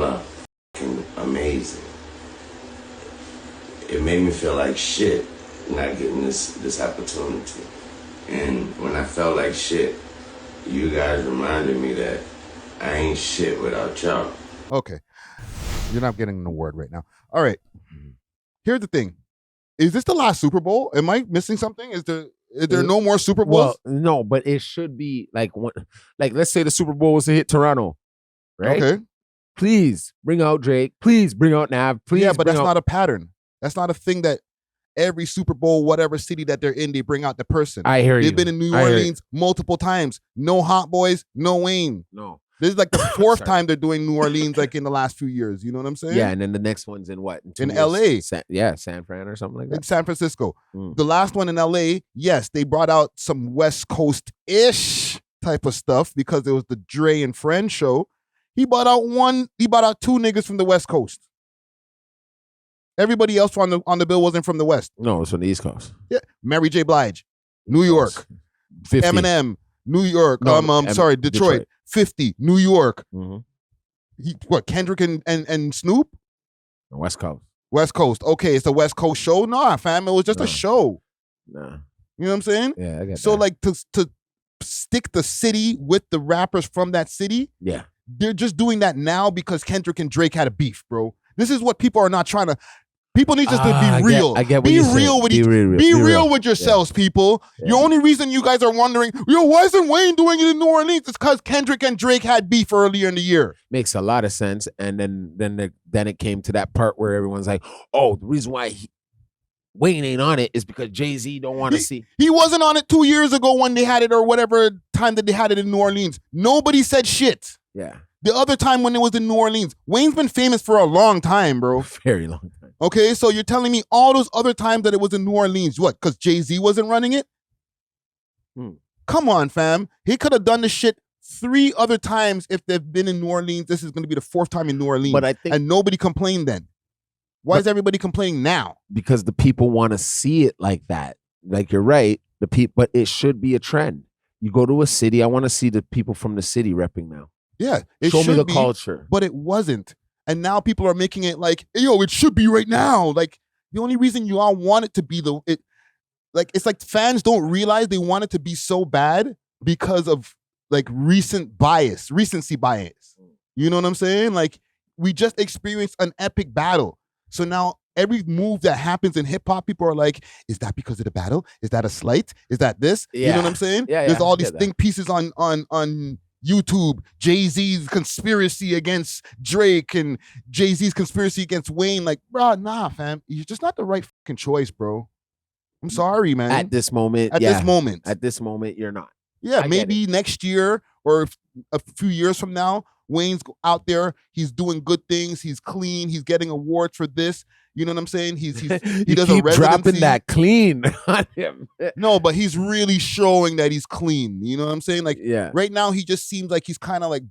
are fucking amazing. It made me feel like shit not getting this opportunity. And when I felt like shit, you guys reminded me that I ain't shit without y'all. Okay. You're not getting an award right now. All right. Here's the thing. Is this the last Super Bowl? Am I missing something? Is there no more Super Bowls? Well, no, but it should be like let's say the Super Bowl was to hit Toronto, right? Okay. Please bring out Drake. Please bring out Nav. Please, Yeah, but bring that's out, not a pattern. That's not a thing that every Super Bowl, whatever city that they're in, they bring out the person. I hear you. They've been in New Orleans multiple times. No Hot Boys, no Wayne. No. This is like the fourth time they're doing New Orleans, like in the last few years. You know what I'm saying? Yeah, and then the next one's in what? In LA. San Fran or something like that. In San Francisco. The last one in LA, yes, they brought out some West Coast-ish type of stuff because it was the Dre and Friends show. He brought out two niggas from the West Coast. Everybody else on the bill wasn't from the West. No, it's from the East Coast. Yeah. Mary J. Blige, New York. 50. Eminem, New York. No, Detroit. 50, New York. Mm-hmm. Kendrick and Snoop? West Coast. West Coast. Okay, it's a West Coast show? Nah, fam, it was just a show. Nah. You know what I'm saying? Yeah, I get so that. like to stick the city with the rappers from that city, yeah, they're just doing that now because Kendrick and Drake had a beef, bro. This is what people are not trying to. People need just to be real. I get what be you're real saying. with Be real with yourselves, people. Yeah. The only reason you guys are wondering, why isn't Wayne doing it in New Orleans? It's because Kendrick and Drake had beef earlier in the year. Makes a lot of sense. And then it came to that part where everyone's like, oh, the reason why Wayne ain't on it is because Jay-Z don't want to see. He wasn't on it 2 years ago when they had it, or whatever time that they had it in New Orleans. Nobody said shit. Yeah. The other time when it was in New Orleans, Wayne's been famous for a long time, bro. Very long time. Okay, so you're telling me all those other times that it was in New Orleans, what, because Jay-Z wasn't running it? Come on, fam. He could have done this shit 3 other times if they've been in New Orleans. This is going to be the 4th time in New Orleans. But I think, and nobody complained then. Why is everybody complaining now? Because the people want to see it like that. Like, you're right. But it should be a trend. You go to a city, I want to see the people from the city repping now. Yeah, it show me should the be, culture. But it wasn't. And now people are making it like, yo, it should be right now. Like, the only reason you all want it to be it's like fans don't realize they want it to be so bad because of like recency bias. You know what I'm saying? Like, we just experienced an epic battle. So now every move that happens in hip hop, people are like, is that because of the battle? Is that a slight? Is that this? Yeah. You know what I'm saying? Yeah, There's all these that. think pieces on YouTube, Jay-Z's conspiracy against Drake and Jay-Z's conspiracy against Wayne. Like, bro, nah, fam. You're just not the right fucking choice, bro. I'm sorry, man. At this moment, At this moment, you're not. Yeah, maybe next year or a few years from now, Wayne's out there. He's doing good things. He's clean. He's getting awards for this. You know what I'm saying? He you does keep a residency. dropping that clean on him. No, but he's really showing that he's clean. You know what I'm saying? Like, yeah. Right now, he just seems like he's kind of like,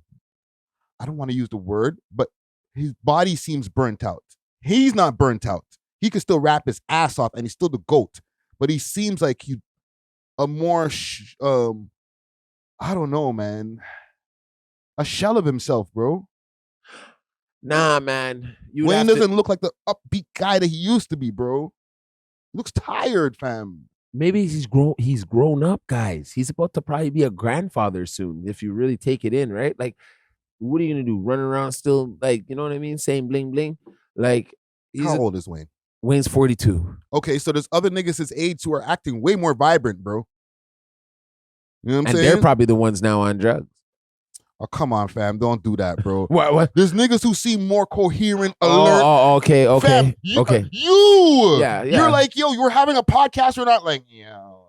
I don't want to use the word, but his body seems burnt out. He's not burnt out. He can still rap his ass off, and he's still the GOAT. But he seems like a more, I don't know, man. A shell of himself, bro. Nah, man. Wayne doesn't look like the upbeat guy that he used to be, bro. He looks tired, fam. Maybe he's grown up, guys. He's about to probably be a grandfather soon, if you really take it in, right? Like, what are you gonna do? Run around still, like, you know what I mean? Saying bling bling. Like, how old is Wayne? Wayne's 42. Okay, so there's other niggas his age who are acting way more vibrant, bro. You know what I'm saying? And they're probably the ones now on drugs. Oh, come on, fam. Don't do that, bro. What? There's niggas who seem more coherent, alert. Oh, okay. Fam, okay. You're like, yo, you're having a podcast. You're not like, yo.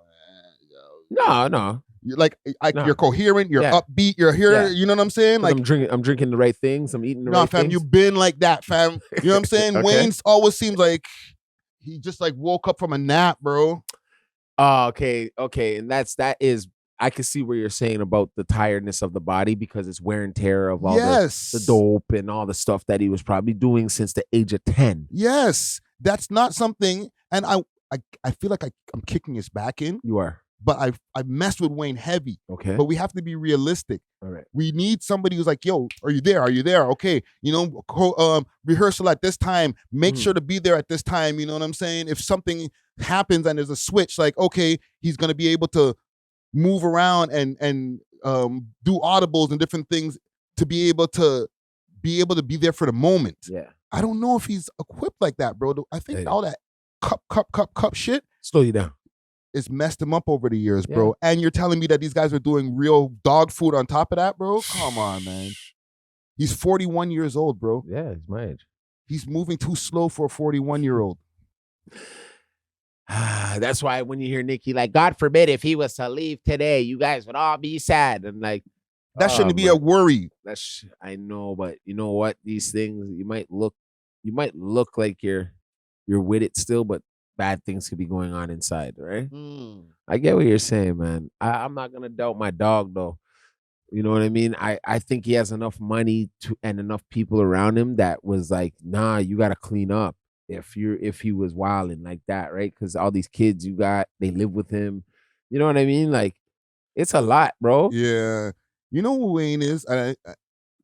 No. Nah. you're coherent, you're Yeah. upbeat, you're here. Yeah. You know what I'm saying? Like, I'm drinking the right things. I'm eating the nah, right fam, things. you've been like that, fam. You know what I'm saying? Okay. Wayne's always seems like he just like woke up from a nap, bro. Oh, okay. And that is I can see where you're saying about the tiredness of the body because it's wear and tear of all the dope and all the stuff that he was probably doing since the age of 10. Yes, that's not something. And I feel like I'm kicking his back in. You are. But I messed with Wayne heavy. Okay. But we have to be realistic. All right. We need somebody who's like, yo, are you there? Are you there? Okay. You know, rehearsal at this time. Make sure to be there at this time. You know what I'm saying? If something happens and there's a switch, like, okay, he's going to be able to move around and do audibles and different things to be able to be there for the moment. Yeah. I don't know if he's equipped like that, bro. I think all that cup shit. Slow you down. It's messed him up over the years, bro. And you're telling me that these guys are doing real dog food on top of that, bro? Come on, man. He's 41 years old, bro. Yeah, he's my age. He's moving too slow for a 41-year-old. That's why when you hear Nicki, like, God forbid if he was to leave today, you guys would all be sad. And like, that shouldn't be a worry. I know, but you know what? These things, you might look like you're with it still, but bad things could be going on inside, right? I get what you're saying, man. I'm not gonna doubt my dog though. You know what I mean? I think he has enough money and enough people around him that was like, nah, you gotta clean up if he was wilding like that, right? Because all these kids they live with him. You know what I mean? Like, it's a lot, bro. Yeah. You know who Wayne is? To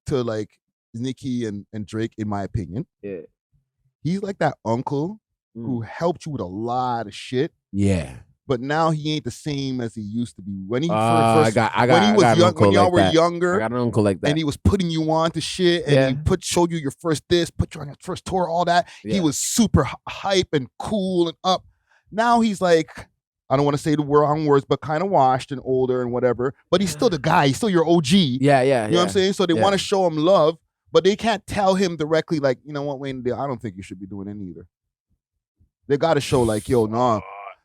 like Nicki and Drake, in my opinion. Yeah. He's like that uncle who helped you with a lot of shit. Yeah. But now he ain't the same as he used to be. When he when y'all were younger, I got an uncle like that. And he was putting you on to shit, and he showed you your first this, put you on your first tour, all that. Yeah. He was super hype and cool and up. Now he's like, I don't want to say the wrong words, but kind of washed and older and whatever. But he's still the guy. He's still your OG. Yeah. You know what I'm saying? So they want to show him love, but they can't tell him directly, like, you know what, Wayne, I don't think you should be doing it either. They got to show like, yo, nah.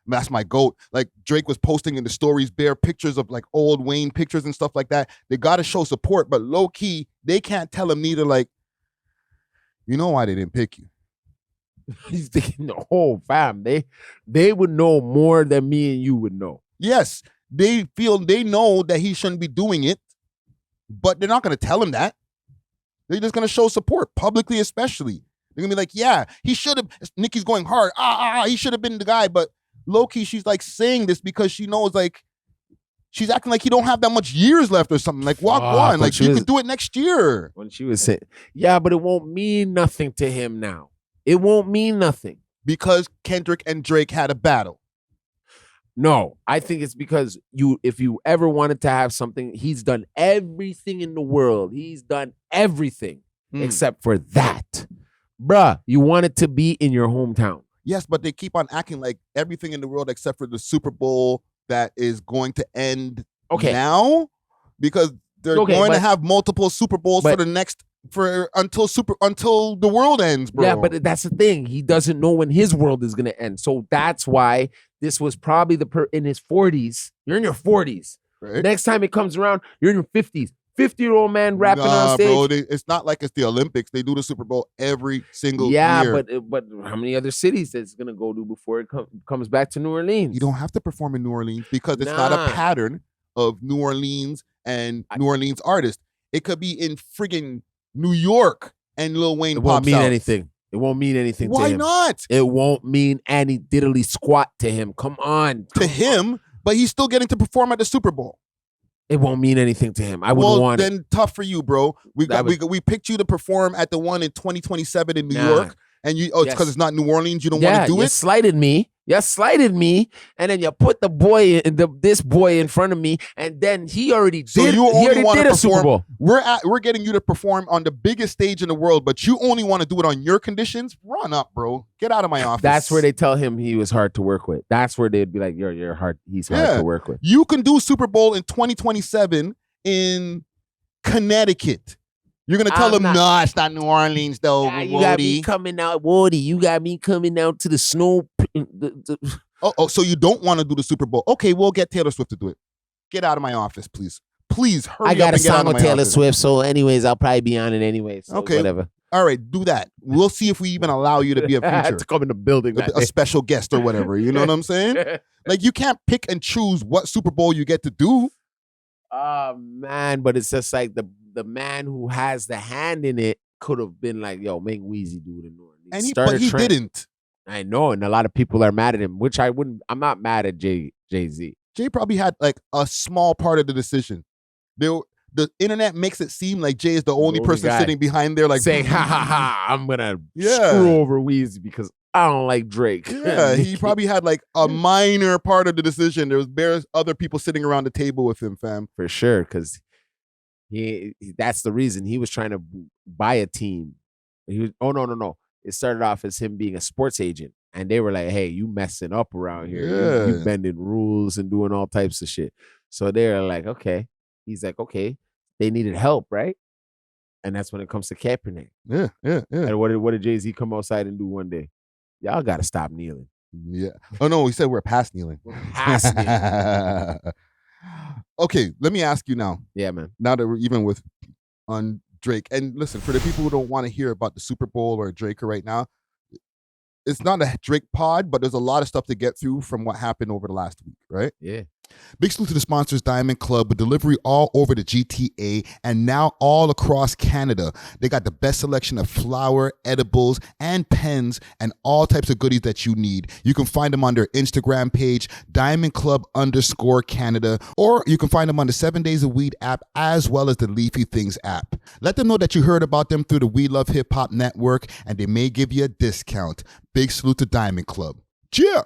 That's my GOAT. Like Drake was posting in the stories bare pictures of like old Wayne pictures and stuff like that. They got to show support, but low key, they can't tell him neither. Like, you know why they didn't pick you? He's thinking, oh, fam, they would know more than me and you would know. Yes, they know that he shouldn't be doing it, but they're not going to tell him that. They're just going to show support publicly, especially. They're going to be like, yeah, he should have. Nicki's going hard. He should have been the guy, but. Low-key, she's like saying this because she knows like she's acting like he don't have that much years left or something. Like walk on, like you can do it next year. When she was saying, yeah, but it won't mean nothing to him now. It won't mean nothing because Kendrick and Drake had a battle. No, I think it's because if you ever wanted to have something, he's done everything in the world. He's done everything except for that, bruh. You want it to be in your hometown. Yes, but they keep on acting like everything in the world except for the Super Bowl that is going to end now because they're going to have multiple Super Bowls for until the world ends, bro. Yeah, but that's the thing. He doesn't know when his world is going to end. So that's why this was probably in his 40s. You're in your 40s. Right? Next time it comes around, you're in your 50s. 50-year-old man rapping on stage. Bro, it's not like it's the Olympics. They do the Super Bowl every single year. Yeah, but how many other cities is it going to go to before it comes back to New Orleans? You don't have to perform in New Orleans because it's not a pattern of New Orleans and New Orleans artists. It could be in friggin' New York and Lil Wayne pops out. It won't mean anything. It won't mean anything to him. Why not? It won't mean any diddly squat to him. Come on. To him, but he's still getting to perform at the Super Bowl. It won't mean anything to him. I wouldn't want it. Then tough for you, bro. We picked you to perform at the one in 2027 in New York, and it's because it's not New Orleans. You don't want to do it. You slighted me. You slighted me, and then you put this boy in front of me, and then he already did. So you only want to perform. Super Bowl. We're getting you to perform on the biggest stage in the world, but you only want to do it on your conditions. Run up, bro. Get out of my office. That's where they tell him he was hard to work with. That's where they'd be like, you're hard. He's hard to work with. You can do Super Bowl in 2027 in Connecticut. You're going to tell them, no, it's not New Orleans, though. Nah, you got me coming out, Woody. You got me coming out to the snow. So you don't want to do the Super Bowl. Okay, we'll get Taylor Swift to do it. get out of my office, please. Please hurry I up got a and get out song of with my Taylor office. Swift, so anyways, I'll probably be on it anyway. So Okay. whatever. All right, do that. We'll see if we even allow you to be a feature, to come in the building. a special guest or whatever. You know what I'm saying? Like, you can't pick and choose what Super Bowl you get to do. Oh man, but it's just like the man who has the hand in it could have been like, yo, make Weezy do the North. But he didn't. I know, and a lot of people are mad at him, which I wouldn't. I'm not mad at Jay-Z. Jay probably had like a small part of the decision. The internet makes it seem like Jay is the only person guy sitting behind there, like saying, "Ha ha ha! I'm gonna screw over Weezy because I don't like Drake." Yeah, he probably had like a minor part of the decision. There was bare other people sitting around the table with him, fam. For sure, because that's the reason he was trying to buy a team. No. It started off as him being a sports agent, and they were like, "Hey, you messing up around here. Yeah. You bending rules and doing all types of shit." So they're like, "Okay." He's like, "Okay." They needed help, right? And that's when it comes to Kaepernick. Yeah. And what did Jay-Z come outside and do one day? Y'all got to stop kneeling. Yeah. Oh, no, he said we're past kneeling. Past kneeling. Okay, let me ask you now. Yeah, man. Now that we're even with on Drake, and listen, for the people who don't want to hear about the Super Bowl or Drake right now, it's not a Drake pod, but there's a lot of stuff to get through from what happened over the last week, right? Yeah. Big salute to the sponsors, Diamond Club, with delivery all over the GTA and now all across Canada. They got the best selection of flour, edibles, and pens, and all types of goodies that you need. You can find them on their Instagram page, Diamond Club _Canada, or you can find them on the 7 Days of Weed app, as well as the Leafy Things app. Let them know that you heard about them through the We Love Hip Hop Network, and they may give you a discount. Big salute to Diamond Club. Cheer!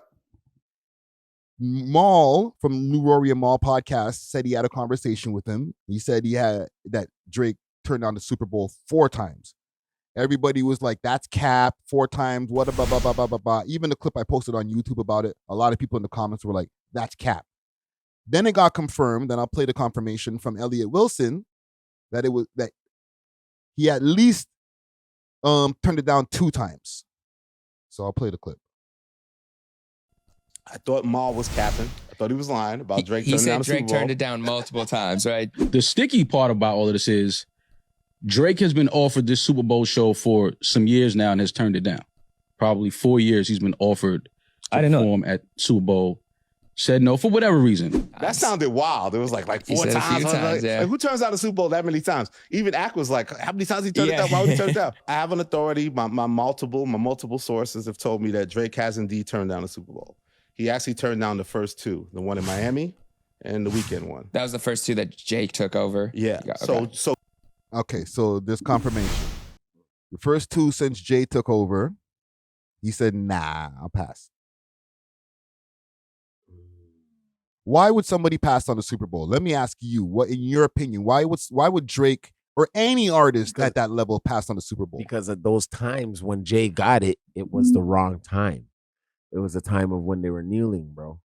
Maul from New Rory and Maul podcast said he had a conversation with him. He said that Drake turned down the Super Bowl 4 times. Everybody was like, that's cap, 4 times, what blah, blah, blah, blah, blah, blah. Even the clip I posted on YouTube about it, a lot of people in the comments were like, that's cap. Then it got confirmed, and I'll play the confirmation from Elliot Wilson, that he at least turned it down 2 times. So I'll play the clip. I thought Maul was capping. I thought he was lying about Drake turning down the Super Bowl. He said Drake turned it down multiple times, right? The sticky part about all of this is Drake has been offered this Super Bowl show for some years now and has turned it down. Probably 4 years he's been offered to perform at Super Bowl. Said no for whatever reason. That sounded wild. It was like 4 times. A few times, yeah. Like, who turns down the Super Bowl that many times? Even Ack was like, how many times he turned it down? Why would he turn it down? I have an authority. My multiple sources have told me that Drake has indeed turned down the Super Bowl. He actually turned down the first 2, the one in Miami and the weekend one. That was the first 2 that Jake took over. Yeah. Okay, so there's confirmation. The first 2 since Jay took over, he said, nah, I'll pass. Why would somebody pass on the Super Bowl? Let me ask you, what, in your opinion, why would Drake or any artist at that level pass on the Super Bowl? Because at those times when Jay got it, it was the wrong time. It was a time of when they were kneeling, bro.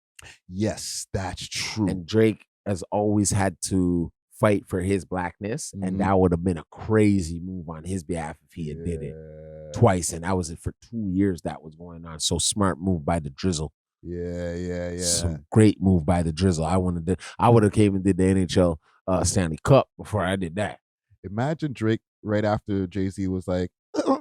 Yes, that's true. And Drake has always had to fight for his blackness, and that would have been a crazy move on his behalf if he had did it twice. And that was it for 2 years that was going on. So smart move by the Drizzle. Yeah. Some great move by the Drizzle. I would have came and did the NHL Stanley Cup before I did that. Imagine Drake right after Jay-Z was like,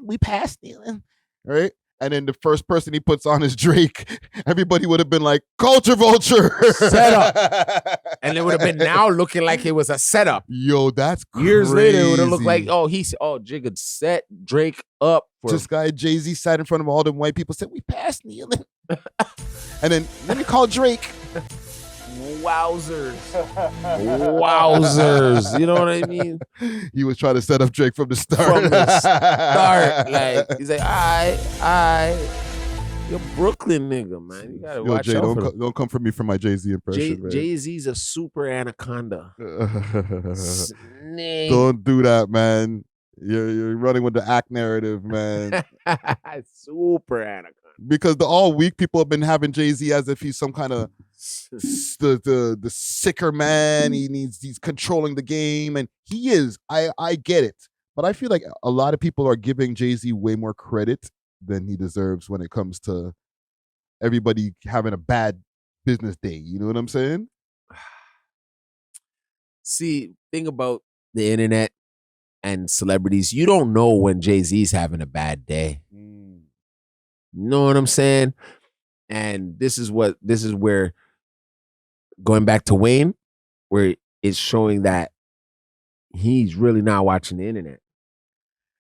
we passed kneeling, right? And then the first person he puts on is Drake. Everybody would have been like, culture vulture. Setup. And it would have been now looking like it was a setup. Yo, that's crazy. Years later, it would have looked like, Jig had set Drake up. This guy, Jay-Z, sat in front of all them white people, said, we passed kneeling. And then, let me call Drake. Wowzers. Wowzers. You know what I mean? He was trying to set up Drake from the start. Like, he's like, I. You're Brooklyn nigga, man. You gotta watch Jay, out. don't come for me for my Jay-Z impression, man. Jay-Z's a super anaconda. Snake. Don't do that, man. You're running with the act narrative, man. Super anaconda. Because all week people have been having Jay-Z as if he's some kind of the sicker man. He's controlling the game, and he is. I get it, but I feel like a lot of people are giving Jay-Z way more credit than he deserves when it comes to everybody having a bad business day. You know what I'm saying? See, thing about the internet and celebrities, you don't know when Jay-Z's having a bad day. You know what I'm saying? And this is where going back to Wayne, where it's showing that he's really not watching the internet.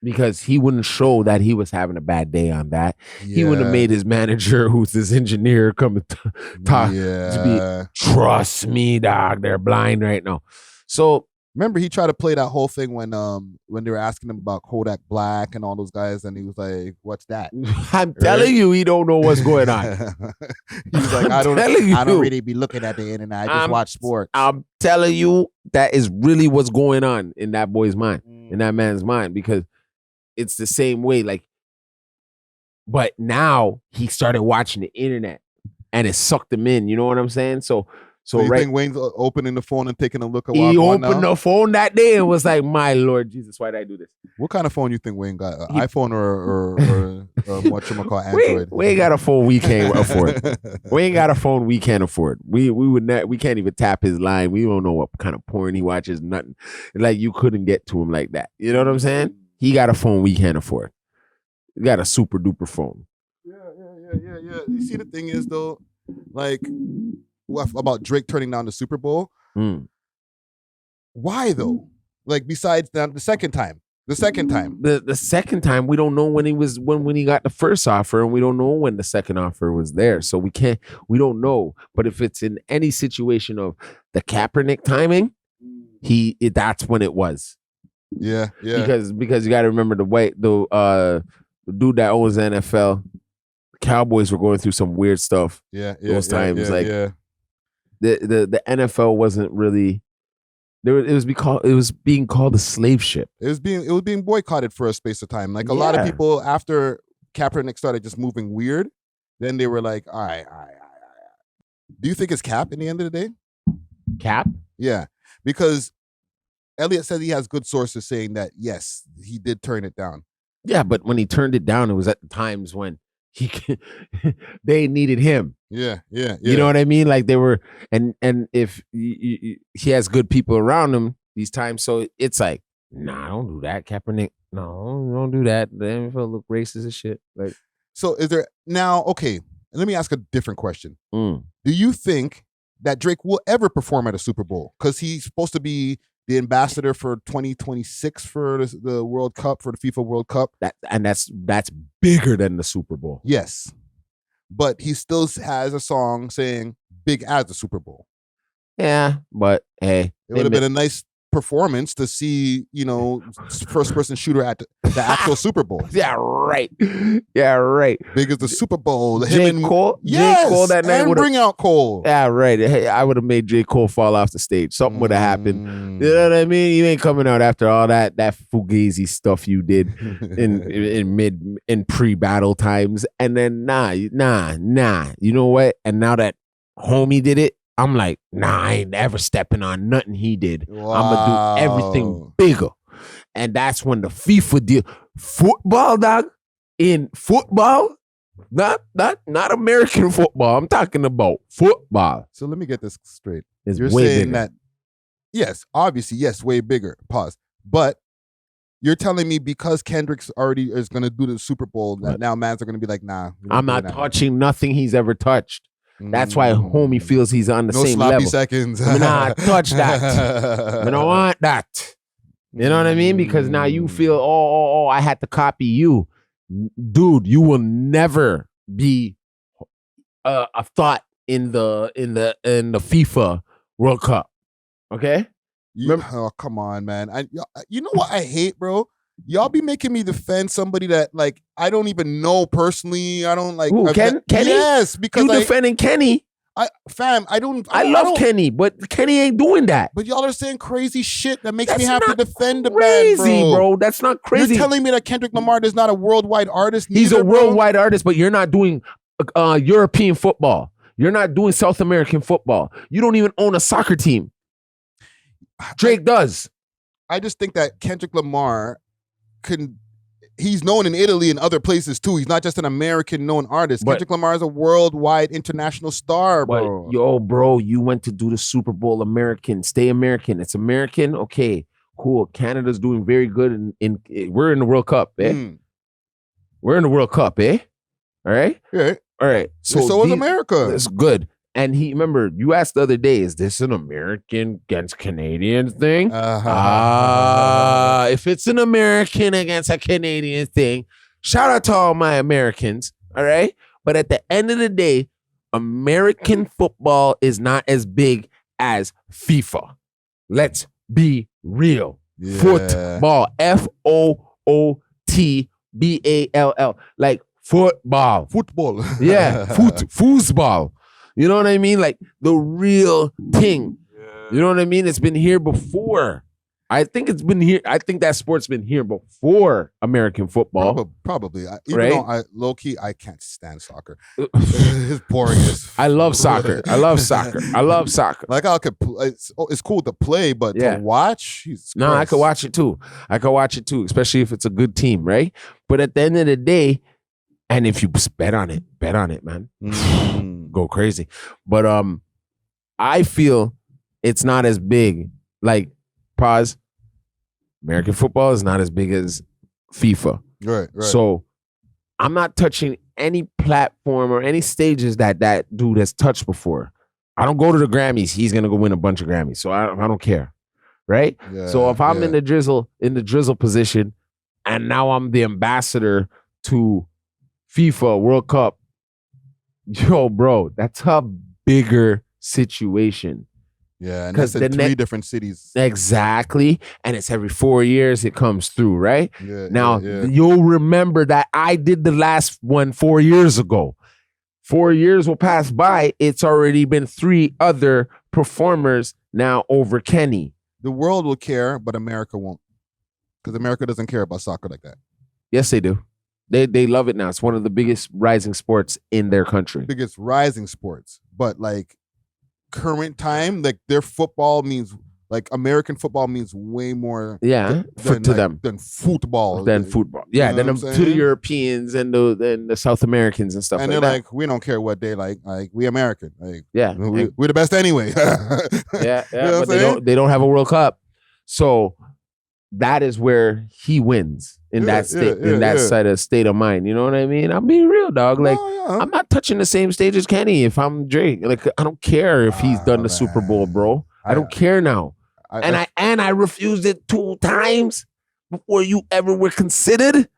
Because he wouldn't show that he was having a bad day on that. Yeah. He wouldn't have made his manager, who's his engineer, come and talk. To be, trust me, dog, they're blind right now. So remember, he tried to play that whole thing when they were asking him about Kodak Black and all those guys, and he was like, "What's that?" I'm telling you, he don't know what's going on. He was like, "I don't really be looking at the internet. I just watch sports." I'm telling you, that is really what's going on in that boy's mind, in that man's mind, because it's the same way. Like, but now he started watching the internet, and it sucked him in. You know what I'm saying? So you think Wayne's opening the phone and taking a look at he opened the phone that day and was like, "My Lord Jesus, why did I do this?" What kind of phone you think Wayne got? iPhone or whatchamacallit, Android? We ain't got a phone we can't afford. We ain't got a phone we can't afford. We can't even tap his line. We don't know what kind of porn he watches. Nothing. Like, you couldn't get to him like that. You know what I'm saying? He got a phone we can't afford. He got a super duper phone. Yeah. You see, the thing is though, like, about Drake turning down the Super Bowl. Why though? Like, besides the second time. The second time, we don't know when he got the first offer, and we don't know when the second offer was there. So we don't know. But if it's in any situation of the Kaepernick timing, that's when it was. Yeah. Because you got to remember the dude that owns the NFL, the Cowboys were going through some weird stuff. Those times, the NFL wasn't really. It was being called a slave ship. It was being boycotted for a space of time. Like, a lot of people, after Kaepernick started just moving weird, then they were like, all right. Do you think it's Cap in the end of the day? Cap? Yeah, because Elliot said he has good sources saying that, yes, he did turn it down. Yeah, but when he turned it down, it was at the times when they needed him. Yeah. You know what I mean? Like, they were, and if he has good people around him these times, so it's like, nah, don't do that, Kaepernick. No, don't do that. The NFL look racist as shit. Like, so is there now? Okay, let me ask a different question. Do you think that Drake will ever perform at a Super Bowl? Because he's supposed to be the ambassador for 2026 for the World Cup, for the FIFA World Cup. That's bigger than the Super Bowl. Yes. But he still has a song saying big as the Super Bowl. Yeah, but hey. It would have been a nice performance to see, first person shooter at the actual Super Bowl. Yeah, right. Big as the Super Bowl. J. Cole? Yes, J. Cole that night and bring out Cole. Yeah, right. Hey, I would have made J. Cole fall off the stage. Something would have happened. You know what I mean? You ain't coming out after all that fugazi stuff you did in pre-battle times. And then nah. You know what? And now that homie did it, I'm like, nah, I ain't ever stepping on nothing he did. Wow. I'm going to do everything bigger. And that's when the FIFA deal. Football, dog. In football, not American football. I'm talking about football. So let me get this straight. You're saying bigger. That, yes, obviously, yes, way bigger. Pause. But you're telling me because Kendrick's already is going to do the Super Bowl, that now mans are going to be like, nah. I'm not touching nothing he's ever touched. That's why homie feels he's on the same level. No sloppy seconds. I mean, nah, touch that. I don't want that. You know what I mean? Because now you feel, oh, I had to copy you. Dude, you will never be a thought in the FIFA World Cup. Okay? Oh, come on, man. You know what I hate, bro? Y'all be making me defend somebody that, like, I don't even know personally. I don't like. Who, Kenny? Yes, because you defending Kenny. I love Kenny, but Kenny ain't doing that. But y'all are saying crazy shit that makes me have to defend the crazy, man, bro. That's not crazy. You're telling me that Kendrick Lamar is not a worldwide artist? He's a worldwide artist, but you're not doing European football. You're not doing South American football. You don't even own a soccer team. Drake does. I just think that Kendrick Lamar he's known in Italy and other places too. He's not just an American known artist. But- Kendrick Lamar is a worldwide international star, But bro. yo, bro, you went to do the Super Bowl. American, stay American. It's American. Okay, cool. Canada's doing very good. We're in the World Cup, eh? We're in the World Cup, eh? All right. Yeah. All right. So is America. That's good. And remember, you asked the other day, is this an American against Canadian thing? If it's an American against a Canadian thing, shout out to all my Americans, all right? But at the end of the day, American football is not as big as FIFA. Let's be real. Yeah. Football. Football. Like football. Football. Yeah, foosball. You know what I mean? Like the real thing. You know what I mean? It's been here before. I think it's been here. I think that sport's been here before American football. Probably. Even Right? though low key, I can't stand soccer. It's boring as I love soccer. I love soccer. Like I could. It's cool to play, but Yeah. to watch. Jesus No, I Christ. could watch it too. Especially if it's a good team, right? But at the end of the day, and if you bet on it, man. Go crazy. But I feel it's not as big. Like, pause. American football is not as big as FIFA. Right. So I'm not touching any platform or any stages that dude has touched before. I don't go to the Grammys. He's gonna go win a bunch of Grammys. So I don't care. Right? So if I'm in the drizzle position, and now I'm the ambassador to FIFA World Cup, yo, bro, that's a bigger situation. Yeah, and 'Cause that's in the 3 different cities. Exactly. And it's every 4 years it comes through, right? Yeah, Now, yeah. you'll remember that I did the last one 4 years ago. 4 years will pass by. It's already been 3 other performers now over Kenny. The world will care, but America won't. Because America doesn't care about soccer like that. Yes, they do. They love it now. It's one of the biggest rising sports in their country. Biggest rising sports. But like current time, like their football means, like American football means way more Yeah, to them. than football. Than football. Yeah, You know than what I'm to the saying? Europeans and the South Americans and stuff And like they're that. like, we don't care what they like. Like we American. Like Yeah. we're the best anyway. Yeah, You know what but I'm they don't have a World Cup. So that is where he wins in that state, in that state of mind. You know what I mean? I'm being real, dog. Like I'm not touching the same stage as Kenny if I'm Drake. Like I don't care if he's done the Super Bowl, bro. I don't care now. I refused it 2 times before you ever were considered.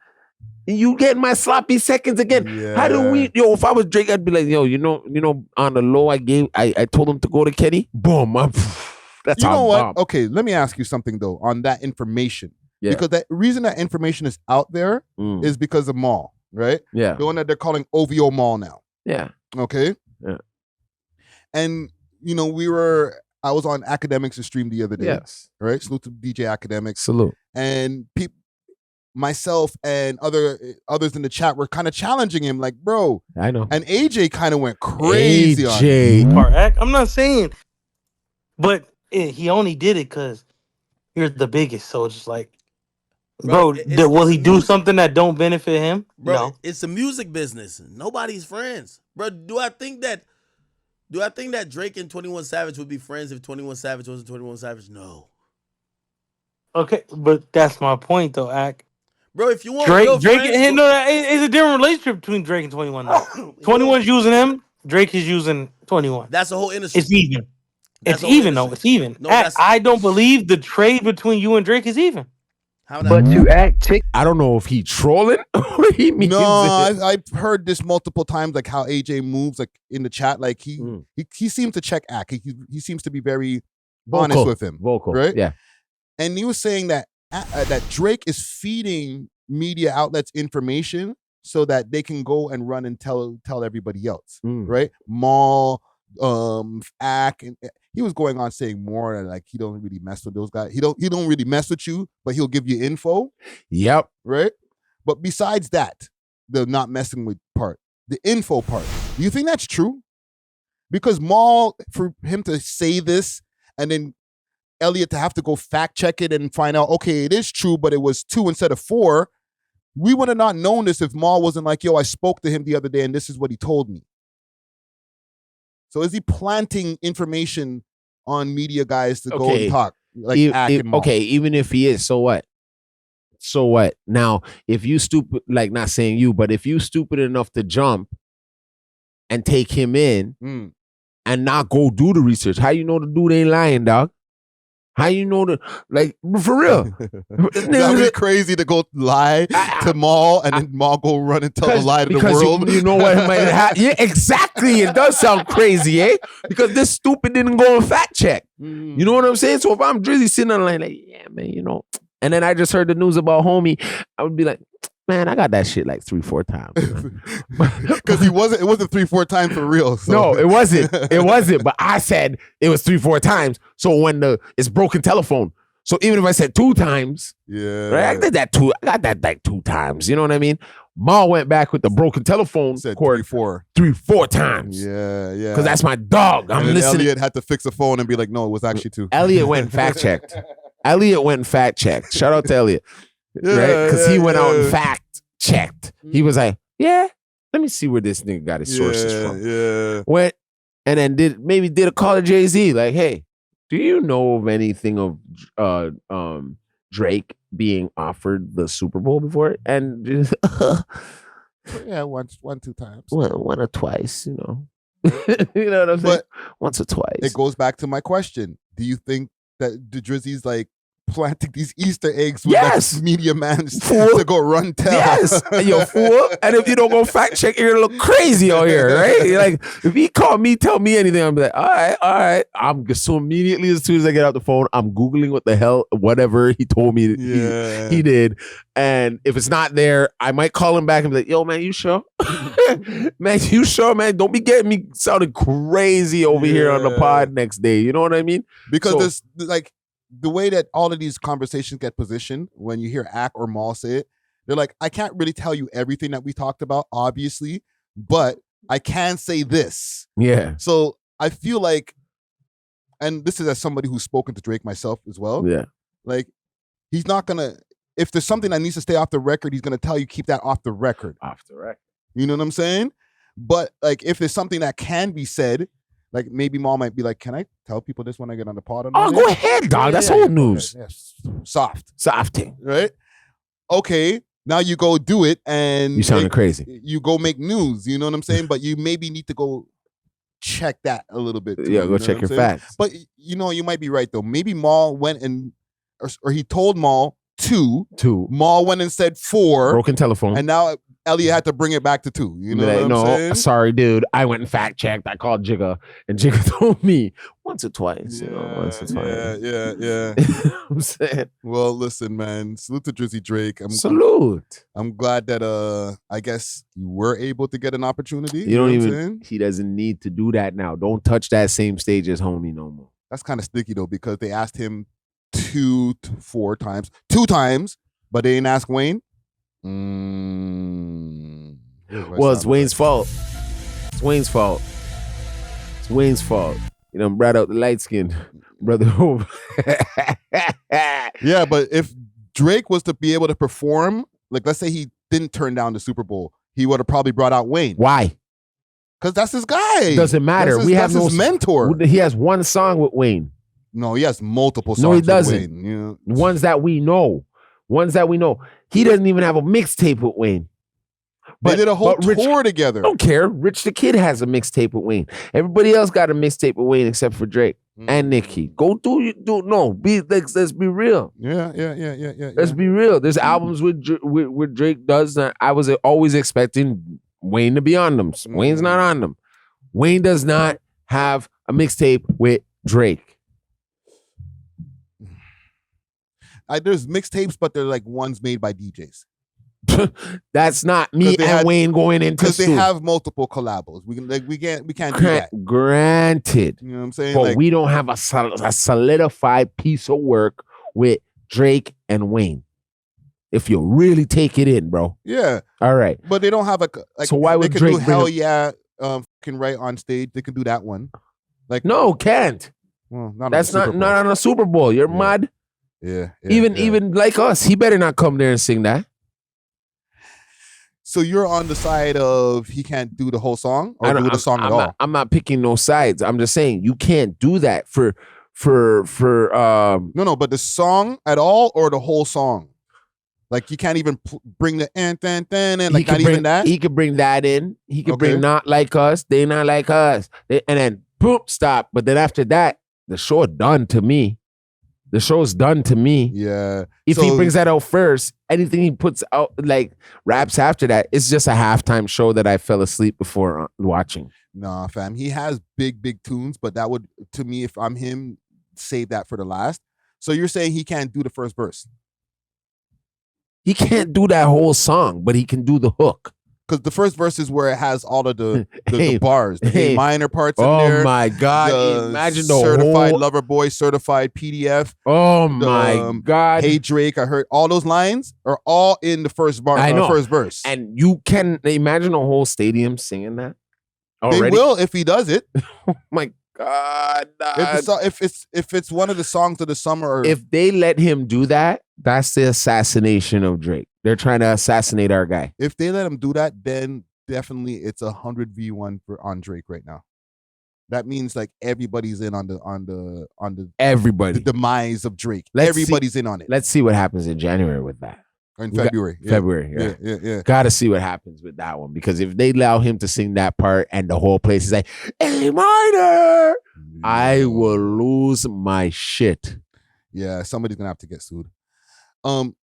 And you get my sloppy seconds again. How do we, if I was Drake, I'd be like, yo, you know, on the low, I told him to go to Kenny. Boom. That's you how know what? bomb. Okay, let me ask you something though on that information. Yeah. Because the reason that information is out there is because of Mall, right? Yeah. The one that they're calling OVO Mall now. Yeah. Okay. Yeah. And you know, I was on Academics stream the other day. Yes. Right. Salute to DJ Academics. Salute. And myself and others in the chat were kind of challenging him, like, bro. I know. And AJ kind of went crazy on AJ. I'm not saying, but he only did it because you're the biggest. So it's just like, bro, will he do something that don't benefit him? Bro, No. it's a music business. Nobody's friends. Bro, do I think that Drake and 21 Savage would be friends if 21 Savage wasn't 21 Savage? No. Okay, but that's my point though, Ak. Bro, if you want Drake real friends, and no, it's a different relationship between Drake and 21 now. 21's using him, Drake is using 21. That's the whole industry. It's even. That's It's the whole even though. industry. It's even. No, Ak, I don't believe the trade between you and Drake is even. But to act I don't know if he trolling or he means No, it. I've heard this multiple times, like how AJ moves, like in the chat, like he seems to check Ak. He seems to be very honest with him, right? Yeah. And he was saying that that Drake is feeding media outlets information so that they can go and run and tell everybody else, right? Maul, Ak, and he was going on saying more, and like he don't really mess with those guys. He don't really mess with you, but he'll give you info. Yep. Right. But besides that, the not messing with part, the info part, do you think that's true? Because Maul, for him to say this and then Elliot to have to go fact check it and find out, okay, it is true, but it was 2 instead of 4. We would have not known this if Maul wasn't like, yo, I spoke to him the other day and this is what he told me. So is he planting information on media guys to go and talk? Like and Maul? Okay, even if he is, so what? So what? Now, if you stupid, like not saying you, but if you stupid enough to jump and take him in and not go do the research, how you know the dude ain't lying, dog? How you know the, like, for real? That'd be crazy to go lie to Maul and then Maul go run and tell a lie to the world. You know what might happen? Yeah, exactly. It does sound crazy, eh? Because this stupid didn't go and fact check. You know what I'm saying? So if I'm Drizzy sitting on the line, like, yeah, man, you know. And then I just heard the news about homie, I would be like, man, I got that shit like 3-4 times. Because it wasn't 3-4 times for real. So. No, it wasn't. It wasn't. But I said it was 3-4 times. So when it's broken telephone. So even if I said 2 times, right? I got that like 2 times. You know what I mean? Maul went back with the broken telephone cord 3-4 times. Yeah. Because that's my dog. I'm listening. Elliot had to fix the phone and be like, no, it was actually 2. Elliot went and fact checked. Shout out to Elliot. Right? Because he went out and fact checked. He was like, yeah, let me see where this nigga got his sources from. Yeah. Went and then did a call to Jay-Z, like, hey, do you know of anything of Drake being offered the Super Bowl before? And just yeah, one 2 times. One or twice, you know. You know what I'm saying? Once or twice. It goes back to my question. Do you think that the Drizzy's like planting these Easter eggs with like media man to go run tell? Yes, yo, fool. And if you don't go fact check, you're gonna look crazy out here, right? Like, if he call me, tell me anything, I'm like, all right. I'm so immediately as soon as I get out the phone, I'm Googling what the hell, whatever he told me he did. And if it's not there, I might call him back and be like, yo, man, you sure? Man, you sure, man? Don't be getting me sounding crazy over here on the pod next day. You know what I mean? Because there's like, the way that all of these conversations get positioned, when you hear Ak or Maul say it, they're like, I can't really tell you everything that we talked about, obviously, but I can say this. Yeah. So I feel like, and this is as somebody who's spoken to Drake myself as well. Yeah. Like, he's not gonna, if there's something that needs to stay off the record, he's gonna tell you keep that off the record. Off the record. You know what I'm saying? But like, if there's something that can be said, like maybe Maul might be like, can I tell people this when I get on the pod? Oh, go ahead, dog. That's old news. Yes. Softing. Right? Okay. Now you go do it and you sounding crazy. You go make news. You know what I'm saying? But you maybe need to go check that a little bit. Yeah, go check your facts. But you know, you might be right though. Maybe Maul went and, or he told Maul 2. Maul went and said 4. Broken telephone. And now Elliot had to bring it back to 2. You know what I'm saying? Sorry, dude. I went and fact checked. I called Jigga, and Jigga told me once or twice. Once or twice. Yeah. You know what I'm saying? Well, listen, man. Salute to Drizzy Drake. Salute. I'm glad that I guess you were able to get an opportunity. You don't even. He doesn't need to do that now. Don't touch that same stage as homie no more. That's kind of sticky though, because they asked him 2 times, but they didn't ask Wayne. Well, it's Wayne's fault. It's Wayne's fault. You know, brought out the light skinned brother. Yeah, but if Drake was to be able to perform, like let's say he didn't turn down the Super Bowl, he would have probably brought out Wayne. Why? Because that's his guy. Doesn't matter. That's his mentor. He has one song with Wayne. No, he has multiple songs. No, he doesn't. With Wayne. You know? Ones that we know. He doesn't even have a mixtape with Wayne. They did a whole tour together. I don't care. Rich the Kid has a mixtape with Wayne. Everybody else got a mixtape with Wayne except for Drake and Nicki. Go let's be real. Yeah. Let's be real. There's albums with Drake does that I was always expecting Wayne to be on them. Wayne's not on them. Wayne does not have a mixtape with Drake. There's mixtapes, but they're like ones made by DJs. That's not me and Wayne going into because they have multiple collabos. We can't do that. Granted, you know what I'm saying? But we don't have a solidified piece of work with Drake and Wayne. If you really take it in, bro. Yeah. All right. But they don't have so why would they Drake do Hell Yeah? Fucking right on stage. They can do that one. Like no, can't. Well, that's not on a Super Bowl. You're mad. Yeah. Even like us, he better not come there and sing that. So you're on the side of he can't do the whole song or do the song at all? I'm not picking no sides. I'm just saying you can't do that for No, but the song at all or the whole song? Like you can't even bring the and like not even that. He could bring that in. He could Okay. bring not like us. They not like us. And then boom, stop. But then after that, the show done to me. The show's done to me. Yeah. If he brings that out first, anything he puts out like raps after that, it's just a halftime show that I fell asleep before watching. Nah, fam. He has big tunes, but that would, to me, if I'm him, save that for the last. So you're saying he can't do the first verse? He can't do that whole song, but he can do the hook. Because the first verse is where it has all of the Hey, bars, the hey. A minor parts in Oh there. my God. Imagine the certified whole... lover boy, certified PDF. Oh the, my God. Hey Drake, I heard all those lines are all in the first bar. I know. First verse. And you can imagine a whole stadium singing that. They Already? will if he does it. Oh my God. If it's one of the songs of the summer. Or, If they let him do that, that's the assassination of Drake. They're trying to assassinate our guy. If they let him do that, then definitely it's 100v1 on Drake right now. That means like everybody's in on the Everybody. the demise of Drake. Everybody's in on it. Let's see what happens in January with that. In February. February. Yeah. Gotta see what happens with that one. Because if they allow him to sing that part and the whole place is like, A minor, I will lose my shit. Yeah, somebody's gonna have to get sued.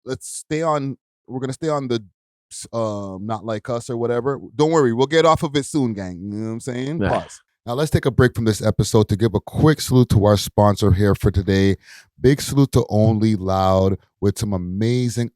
Let's stay on. We're gonna stay on the not like us or whatever. Don't worry, we'll get off of it soon, gang. You know what I'm saying? Yeah. Pause. Now let's take a break from this episode to give a quick salute to our sponsor here for today. Big salute to Only Loud with some amazing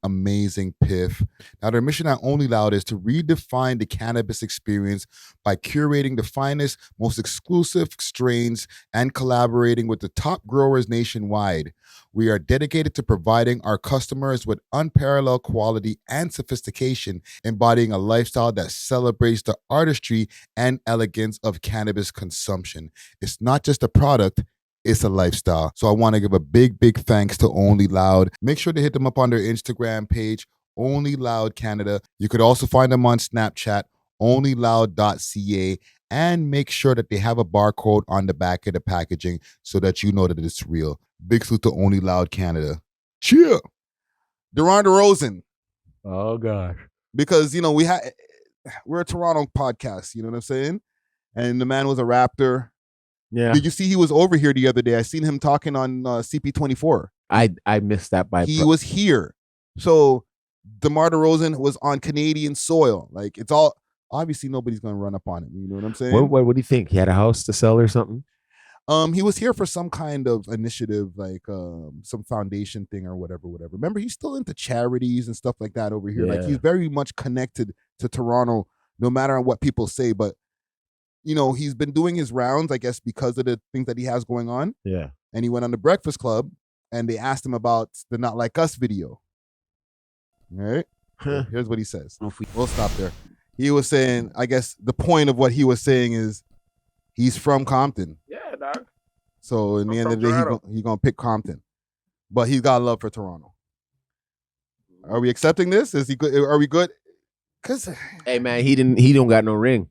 piff. Now their mission at Only Loud is to redefine the cannabis experience by curating the finest, most exclusive strains and collaborating with the top growers nationwide. We are dedicated to providing our customers with unparalleled quality and sophistication, embodying a lifestyle that celebrates the artistry and elegance of cannabis consumption. It's not just a product, it's a lifestyle. So I want to give a big thanks to Only Loud. Make sure to hit them up on their Instagram page, Only Loud Canada. You could also find them on Snapchat, onlyloud.ca, and make sure that they have a barcode on the back of the packaging so that you know that it's real. Big salute to Only Loud Canada. Cheer! Demar Derozen. Oh gosh. Because, we're a Toronto podcast, you know what I'm saying? And the man was a Raptor. Yeah. Did you see he was over here the other day? I seen him talking on CP24. I missed that by He was here. So Demar Derozen was on Canadian soil. Like, it's all, obviously nobody's going to run up on him. You know what I'm saying? What do you think? He had a house to sell or something? He was here for some kind of initiative, like some foundation thing or whatever. Remember, he's still into charities and stuff like that over here. Like, he's very much connected to Toronto, no matter what people say. But, he's been doing his rounds, I guess, because of the things that he has going on. Yeah. And he went on the Breakfast Club and they asked him about the Not Like Us video. All right. So here's what he says. We'll stop there. He was saying, I guess the point of what he was saying is he's from Compton. Yeah, dog. So in the end of the day, he's going to pick Compton. But he's got love for Toronto. Are we accepting this? Is he good? Are we good? Cause hey man, he don't got no ring.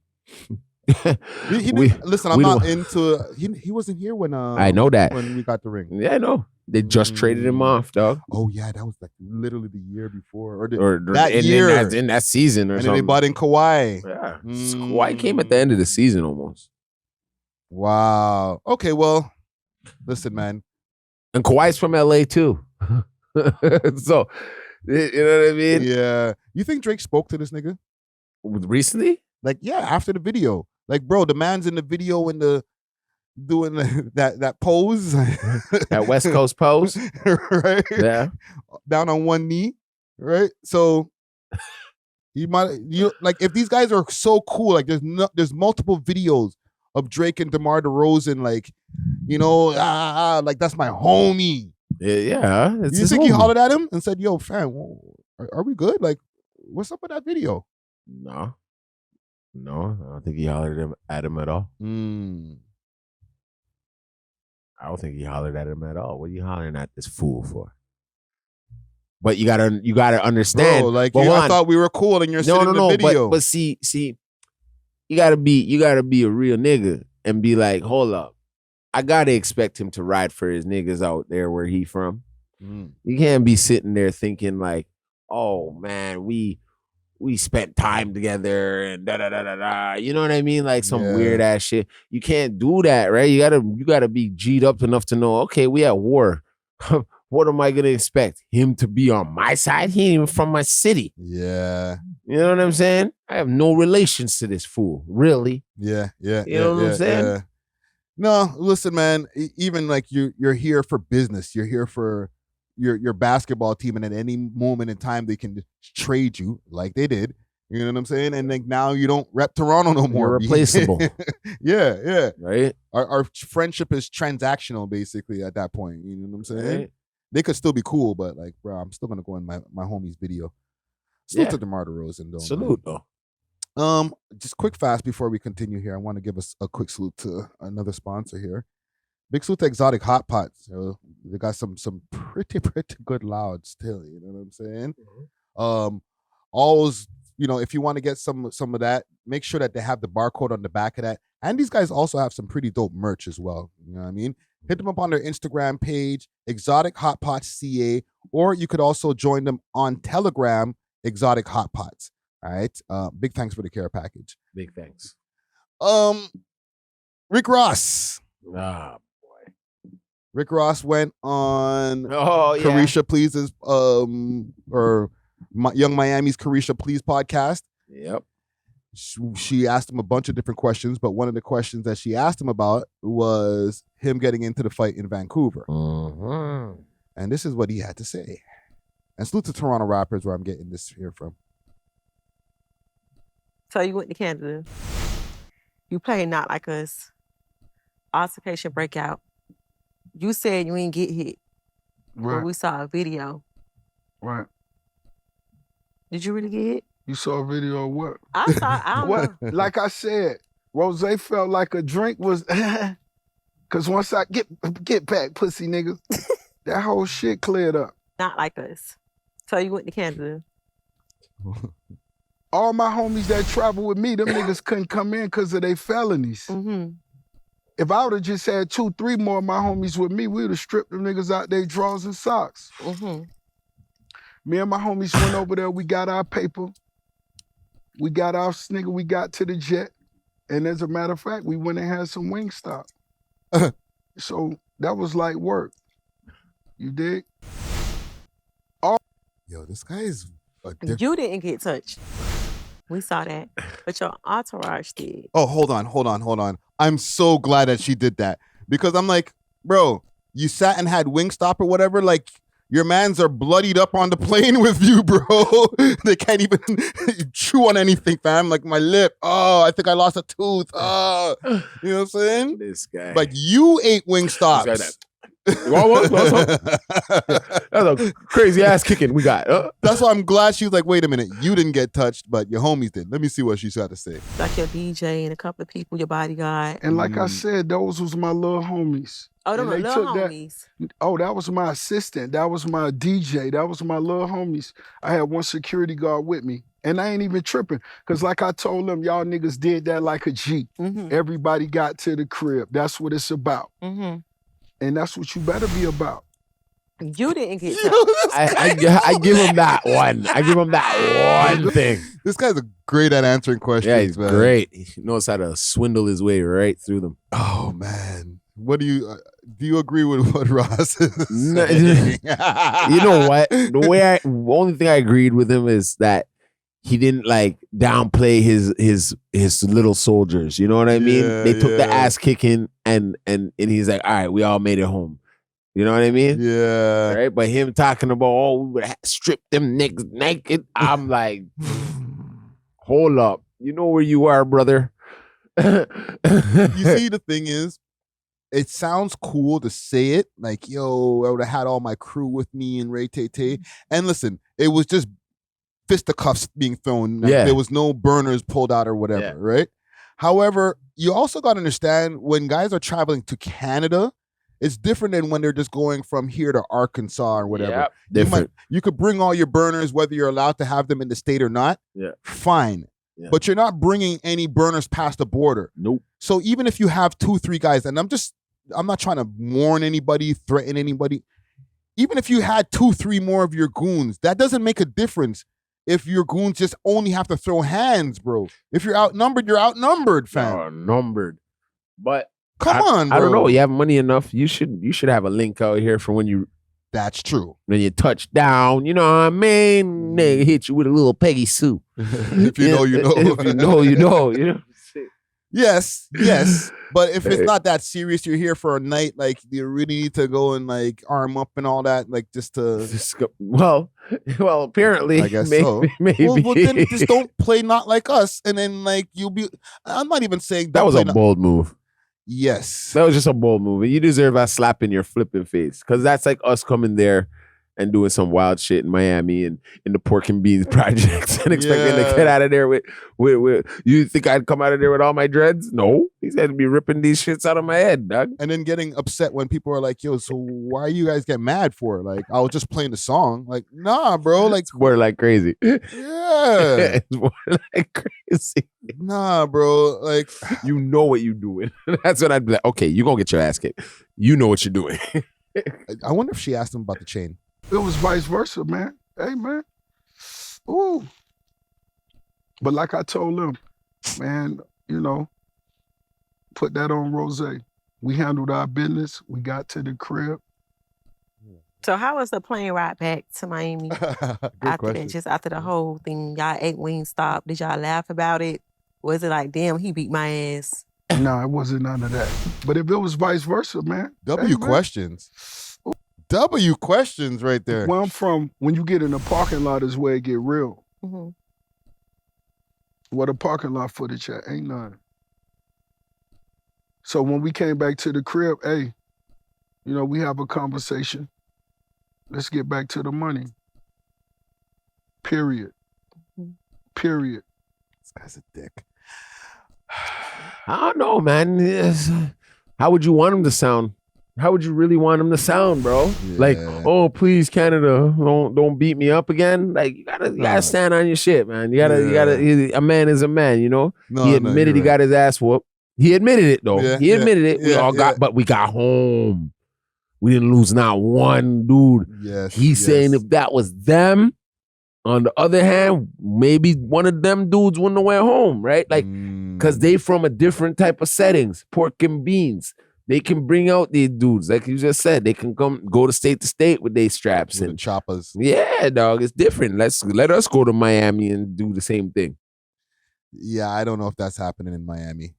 Listen, I'm not into. He wasn't here when I know that when we got the ring. Yeah, I know. They just traded him off, dog. Oh yeah, that was like literally the year before, or that year in that season, or and something. Then they bought in Kawhi. Yeah, Kawhi came at the end of the season almost. Wow. Okay, well, listen, man. And Kawhi's from LA too, so you know what I mean. Yeah. You think Drake spoke to this nigga recently? Like, yeah, after the video. Like, bro, the man's in the video in the doing that pose, that West Coast pose, right? Yeah, down on one knee, right? So you like if these guys are so cool, like there's multiple videos of Drake and DeMar DeRozan, like like that's my homie. Yeah, you think he hollered at him and said, "Yo, fam, are we good? Like, what's up with that video?" No, I don't think he hollered at him at all. I don't think he hollered at him at all. What are you hollering at this fool for? But you gotta understand. Bro, like but I thought we were cool and you're sitting in the video. But see, you gotta be a real nigga and be like, hold up. I gotta expect him to ride for his niggas out there where he from. You can't be sitting there thinking like, oh man, we spent time together and da da da da da. You know what I mean? Like some weird ass shit. You can't do that, right? You gotta be G'd up enough to know, okay, we at war. What am I gonna expect? Him to be on my side? He ain't even from my city. Yeah. You know what I'm saying? I have no relations to this fool. Really? Yeah. You know what I'm saying? Yeah. No, listen, man. Even like you're here for business. You're here for your basketball team, and at any moment in time they can trade you, like they did. You know what I'm saying? And like now you don't rep Toronto no more. You're replaceable. Yeah. Right. Our friendship is transactional, basically. At that point, you know what I'm saying? Right. They could still be cool, but like, bro, I'm still gonna go in my homie's video. Salute to Demar Derozen, though. Salute, though. Just quick fast before we continue here, I want to give us a quick salute to another sponsor here. Big salute to Exotic Hot Pots. They got some pretty good louds still. You know what I'm saying? Always, if you want to get some of that, make sure that they have the barcode on the back of that. And these guys also have some pretty dope merch as well. You know what I mean? Hit them up on their Instagram page, Exotic Hot Pots CA, or you could also join them on Telegram, Exotic Hot Pots. All right. Big thanks for the care package. Big thanks. Rick Ross. Ah, Rick Ross went on yeah. Carisha Please's Young Miami's Carisha Please podcast. Yep. She asked him a bunch of different questions, but one of the questions that she asked him about was him getting into the fight in Vancouver. And this is what he had to say. And salute to Toronto rappers, where I'm getting this here from. So you went to Canada. You played Not Like Us. Altercation breakout. You said you ain't get hit. Right. But we saw a video. Right. Did you really get hit? You saw a video of what? I don't know. Like I said, Rose felt like a drink was, because once I get back, pussy niggas, that whole shit cleared up. Not Like Us. So you went to Canada. All my homies that travel with me, them niggas couldn't come in because of their felonies. If I would have just had 2-3 more of my homies with me, we would have stripped them niggas out their drawers and socks. Me and my homies went over there, we got our paper. We got our nigga, we got to the jet. And as a matter of fact, we went and had some Wingstop. So that was like work. You dig? Yo, this guy is You didn't get touched. We saw that. But your entourage did. Oh, hold on. I'm so glad that she did that. Because I'm like, bro, you sat and had Wingstop or whatever, like your mans are bloodied up on the plane with you, bro. They can't even chew on anything, fam. Like my lip. Oh, I think I lost a tooth. Oh, you know what I'm saying? This guy. Like you ate Wingstops. That's a crazy ass kicking we got. That's why I'm glad she was like, wait a minute, you didn't get touched, but your homies did. Let me see what she's got to say. Like your DJ and a couple of people, your bodyguard. And like I said, those was my little homies. Oh, them And little homies. That was my assistant. That was my DJ. That was my little homies. I had one security guard with me. And I ain't even tripping. Because like I told them, y'all niggas did that like a G. Everybody got to the crib. That's what it's about. And that's what you better be about. You didn't get touched. I give him that one. I give him that one thing. This guy's great at answering questions. Yeah, he's man. great. He knows how to swindle his way right through them. Oh man, what do you agree with what Ross is saying? You know what? The only thing I agreed with him is that he didn't like downplay his little soldiers. You know what I mean? They took the ass kicking and he's like, all right, we all made it home. You know what I mean? Yeah. Right? But him talking about, we would strip them niggas naked. I'm like, hold up. You know where you are, brother. You see, the thing is, it sounds cool to say it. Like, yo, I would have had all my crew with me and Ray Tay. And listen, it was just fisticuffs being thrown. Like, there was no burners pulled out or whatever, right? However, you also got to understand when guys are traveling to Canada, It's different than when they're just going from here to Arkansas or whatever. Yep, different. You could bring all your burners, whether you're allowed to have them in the state or not. Yeah. Fine. Yeah. But you're not bringing any burners past the border. Nope. So even if you have 2-3 guys, and I'm not trying to warn anybody, threaten anybody. Even if you had 2-3 more of your goons, that doesn't make a difference. If your goons just only have to throw hands, bro. If you're outnumbered, you're outnumbered, fam. Outnumbered. But come on, bro. I don't know. You have money enough. You should have a link out here for when you. That's true. When you touch down, you know what I mean? They hit you with a little Peggy Sue. If you know, you know. If you know, you know. You know. Yes. But if it's not that serious, you're here for a night, like you really need to go and like arm up and all that, like just to well, apparently, I guess maybe, so. Maybe. Well, then just don't play not like us, and then like you'll be. I'm not even saying that was a not, bold move. Yes, that was just a bold move. You deserve a slap in your flipping face because that's like us coming there and doing some wild shit in Miami and in the pork and beans projects and expecting to get out of there with you think I'd come out of there with all my dreads? No. He's had to be ripping these shits out of my head, dog. And then getting upset when people are like, yo, so why you guys get mad for? Like, I was just playing the song. Like, nah, bro. Like, it's more like crazy. Yeah. It's more like crazy. Nah, bro. Like, you know what you're doing. That's what I'd be like, okay, you're going to get your ass kicked. You know what you're doing. I wonder if she asked him about the chain. It was vice versa, man. Hey, man. Ooh. But like I told him, man, you know, put that on Rose. We handled our business. We got to the crib. So how was the plane ride back to Miami after that? Just after the whole thing, y'all ate Wingstop. Did y'all laugh about it? Was it like, damn, he beat my ass? No, it wasn't none of that. But if it was vice versa, man. W questions. W questions right there. Where I'm from, when you get in the parking lot is where it get real. Mm-hmm. What a parking lot footage at? Ain't none. So when we came back to the crib, hey, you know, we have a conversation. Let's get back to the money. Period. Mm-hmm. Period. This guy's a dick. I don't know, man. How would you want him to sound? How would you really want him to sound, bro? Yeah. Like, oh, please, Canada, don't beat me up again. Like, you gotta stand on your shit, man. You gotta. A man is a man, you know. He admitted he got his ass whooped. He admitted it though. Yeah, he admitted it. We yeah, all got, but we got home. We didn't lose not one dude. Yes. He's saying if that was them, on the other hand, maybe one of them dudes wouldn't have went home, right? Like, because they from a different type of settings, pork and beans. They can bring out these dudes, like you just said. They can go to state with their straps with and the choppas. Yeah, dog, it's different. Let us go to Miami and do the same thing. Yeah, I don't know if that's happening in Miami.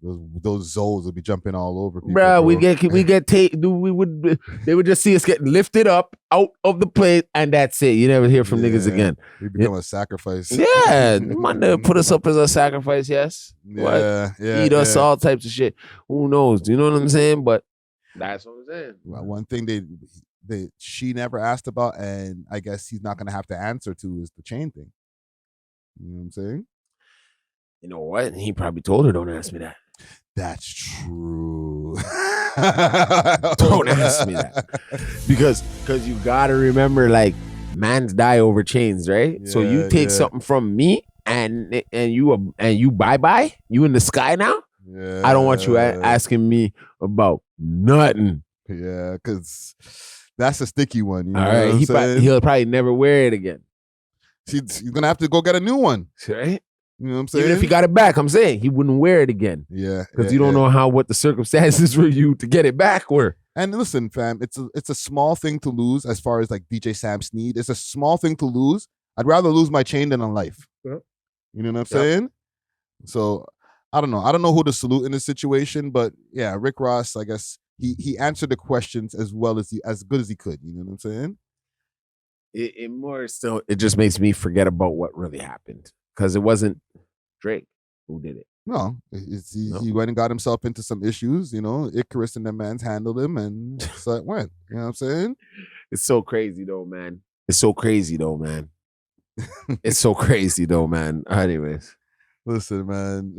Those Zoles would be jumping all over people. Bro, we get they would just see us getting lifted up out of the plane and that's it. You never hear from niggas again. We become a sacrifice. Yeah, man, put us up as a sacrifice. Yes, yeah, eat us, all types of shit. Who knows? Do you know what I'm saying? But that's what I'm saying. Well, one thing she never asked about, and I guess he's not gonna have to answer to, is the chain thing. You know what I'm saying? You know what? He probably told her, "Don't ask me that." That's true. Don't ask me that. Because you gotta remember, like, mans die over chains, right? So you take something from me and you bye-bye? You in the sky now? Yeah. I don't want you asking me about nothing. Yeah, because that's a sticky one. You know all right, he'll probably never wear it again. He's gonna have to go get a new one. Right? You know what I'm saying? Even if he got it back, I'm saying he wouldn't wear it again. Yeah. Because you don't know what the circumstances for you to get it back were. And listen, fam, it's a small thing to lose as far as like DJ Sam Snead. It's a small thing to lose. I'd rather lose my chain than a life. Yeah. You know what I'm saying? So I don't know. I don't know who to salute in this situation, but yeah, Rick Ross, I guess he answered the questions as well as as good as he could. You know what I'm saying? It just makes me forget about what really happened. Because it wasn't Drake who did it. No, he went and got himself into some issues. You know, Icarus and the man's handled him, and so it went. You know what I'm saying? It's so crazy though, man. It's so crazy though, man. Anyways. Listen, man.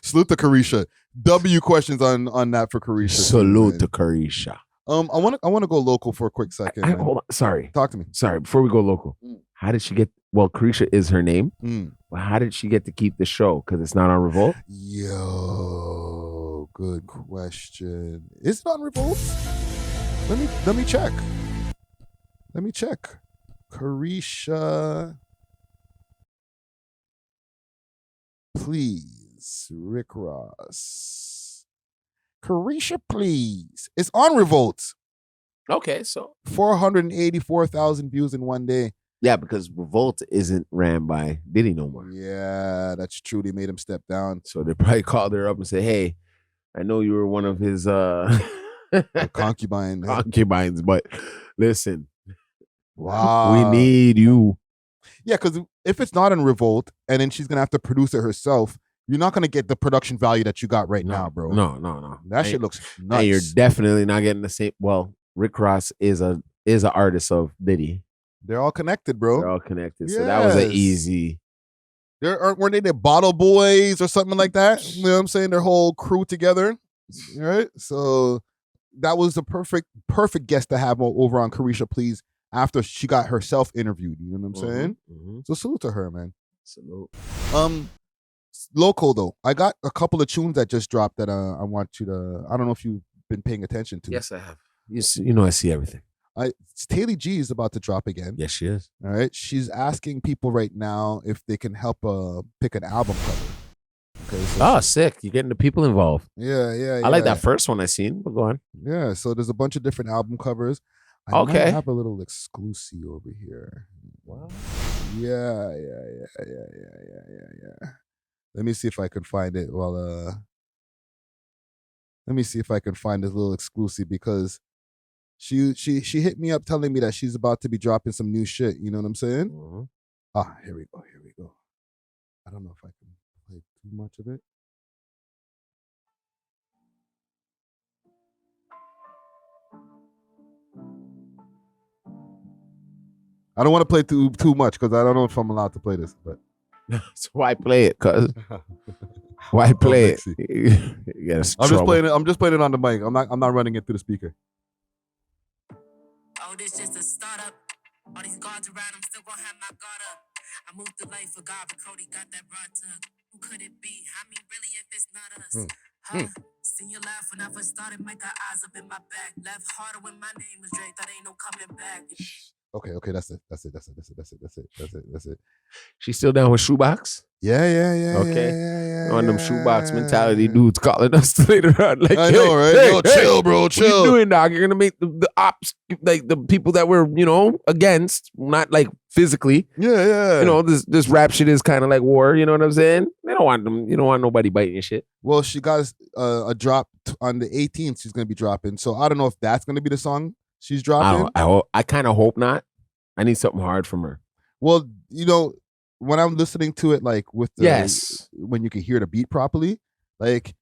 Salute to Carisha. W questions on that for Carisha. Salute to Carisha. I want to go local for a quick second. man. Hold on. Sorry. Talk to me. Sorry. Before we go local, how did she get? Well, Carisha is her name. Well, how did she get to keep the show? Because it's not on Revolt. Yo, good question. Is it on Revolt? Let me check. Carisha, please. Rick Ross. Carisha, please. It's on Revolt. Okay, so 484,000 views in one day. Yeah, because Revolt isn't ran by Diddy no more. Yeah, that's true. They made him step down. So they probably called her up and said, "Hey, I know you were one of his concubines, but listen, wow, we need you." Yeah, because if it's not in Revolt and then she's gonna have to produce it herself, you're not gonna get the production value that you got right now, bro. No. That shit looks nuts. And you're definitely not getting the same. Well, Rick Ross is an artist of Diddy. They're all connected, bro. They're all connected. So that was an easy. Weren't they the Bottle Boys or something like that? You know what I'm saying? Their whole crew together, right? So that was the perfect guest to have over on Carisha, please. After she got herself interviewed, you know what I'm saying? So salute to her, man. Salute. Local though, I got a couple of tunes that just dropped that I want you to. I don't know if you've been paying attention to. Yes, I have. You know, I see everything. Taylor G is about to drop again. Yes, she is. All right. She's asking people right now if they can help pick an album cover. Okay. So sick. You're getting the people involved. Yeah. I like that first one I seen, but go on. Yeah. So there's a bunch of different album covers. I might have a little exclusive over here. Wow. Yeah. Let me see if I can find it. Let me see if I can find this little exclusive because she hit me up telling me that she's about to be dropping some new shit. You know what I'm saying? Here we go. I don't know if I can play too much of it. I don't want to play too much because I don't know if I'm allowed to play this. But so why play it? Cause why play it? Yes, I'm just playing it on the mic. I'm not running it through the speaker. Oh, this just a startup. All these guards around, I'm still gonna have my guard up. I moved through life for God, but Cody got that broad tuck. Who could it be? I mean, really, if it's not us. Seen you laugh when I first started, make her eyes up in my back. Laugh harder when my name was Drake, that ain't no coming back. Okay, that's it. She's still down with Shoebox? Yeah. Okay. One of them shoebox mentality dudes calling us later on. Like, I know, right? Yo, chill, bro, chill. What you doing, dog? You're gonna make the ops, like the people that we're, against, not like physically. Yeah. This rap shit is kind of like war. You know what I'm saying? They don't want them. You don't want nobody biting your shit. Well, she got a drop on the 18th. She's gonna be dropping. So I don't know if that's gonna be the song she's dropping. I kind of hope not. I need something hard from her. Well, when I'm listening to it, like with when you can hear the beat properly, like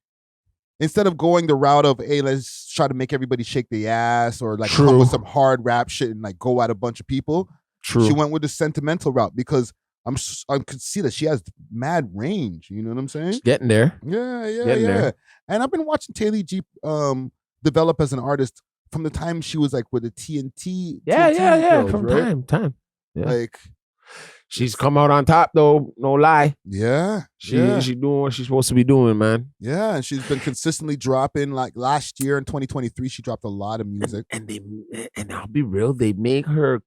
instead of going the route of, hey, let's try to make everybody shake their ass or like come with some hard rap shit and like go at a bunch of people. True. She went with the sentimental route because I could see that she has mad range. You know what I'm saying? She's getting there. Yeah. And I've been watching Taylor G develop as an artist from the time she was like with the TNT. Yeah. From right? time. Yeah. Like she's come out on top though, no lie. Yeah. She doing what she's supposed to be doing, man. Yeah, and she's been consistently dropping. Like last year in 2023, she dropped a lot of music. And I'll be real, they make her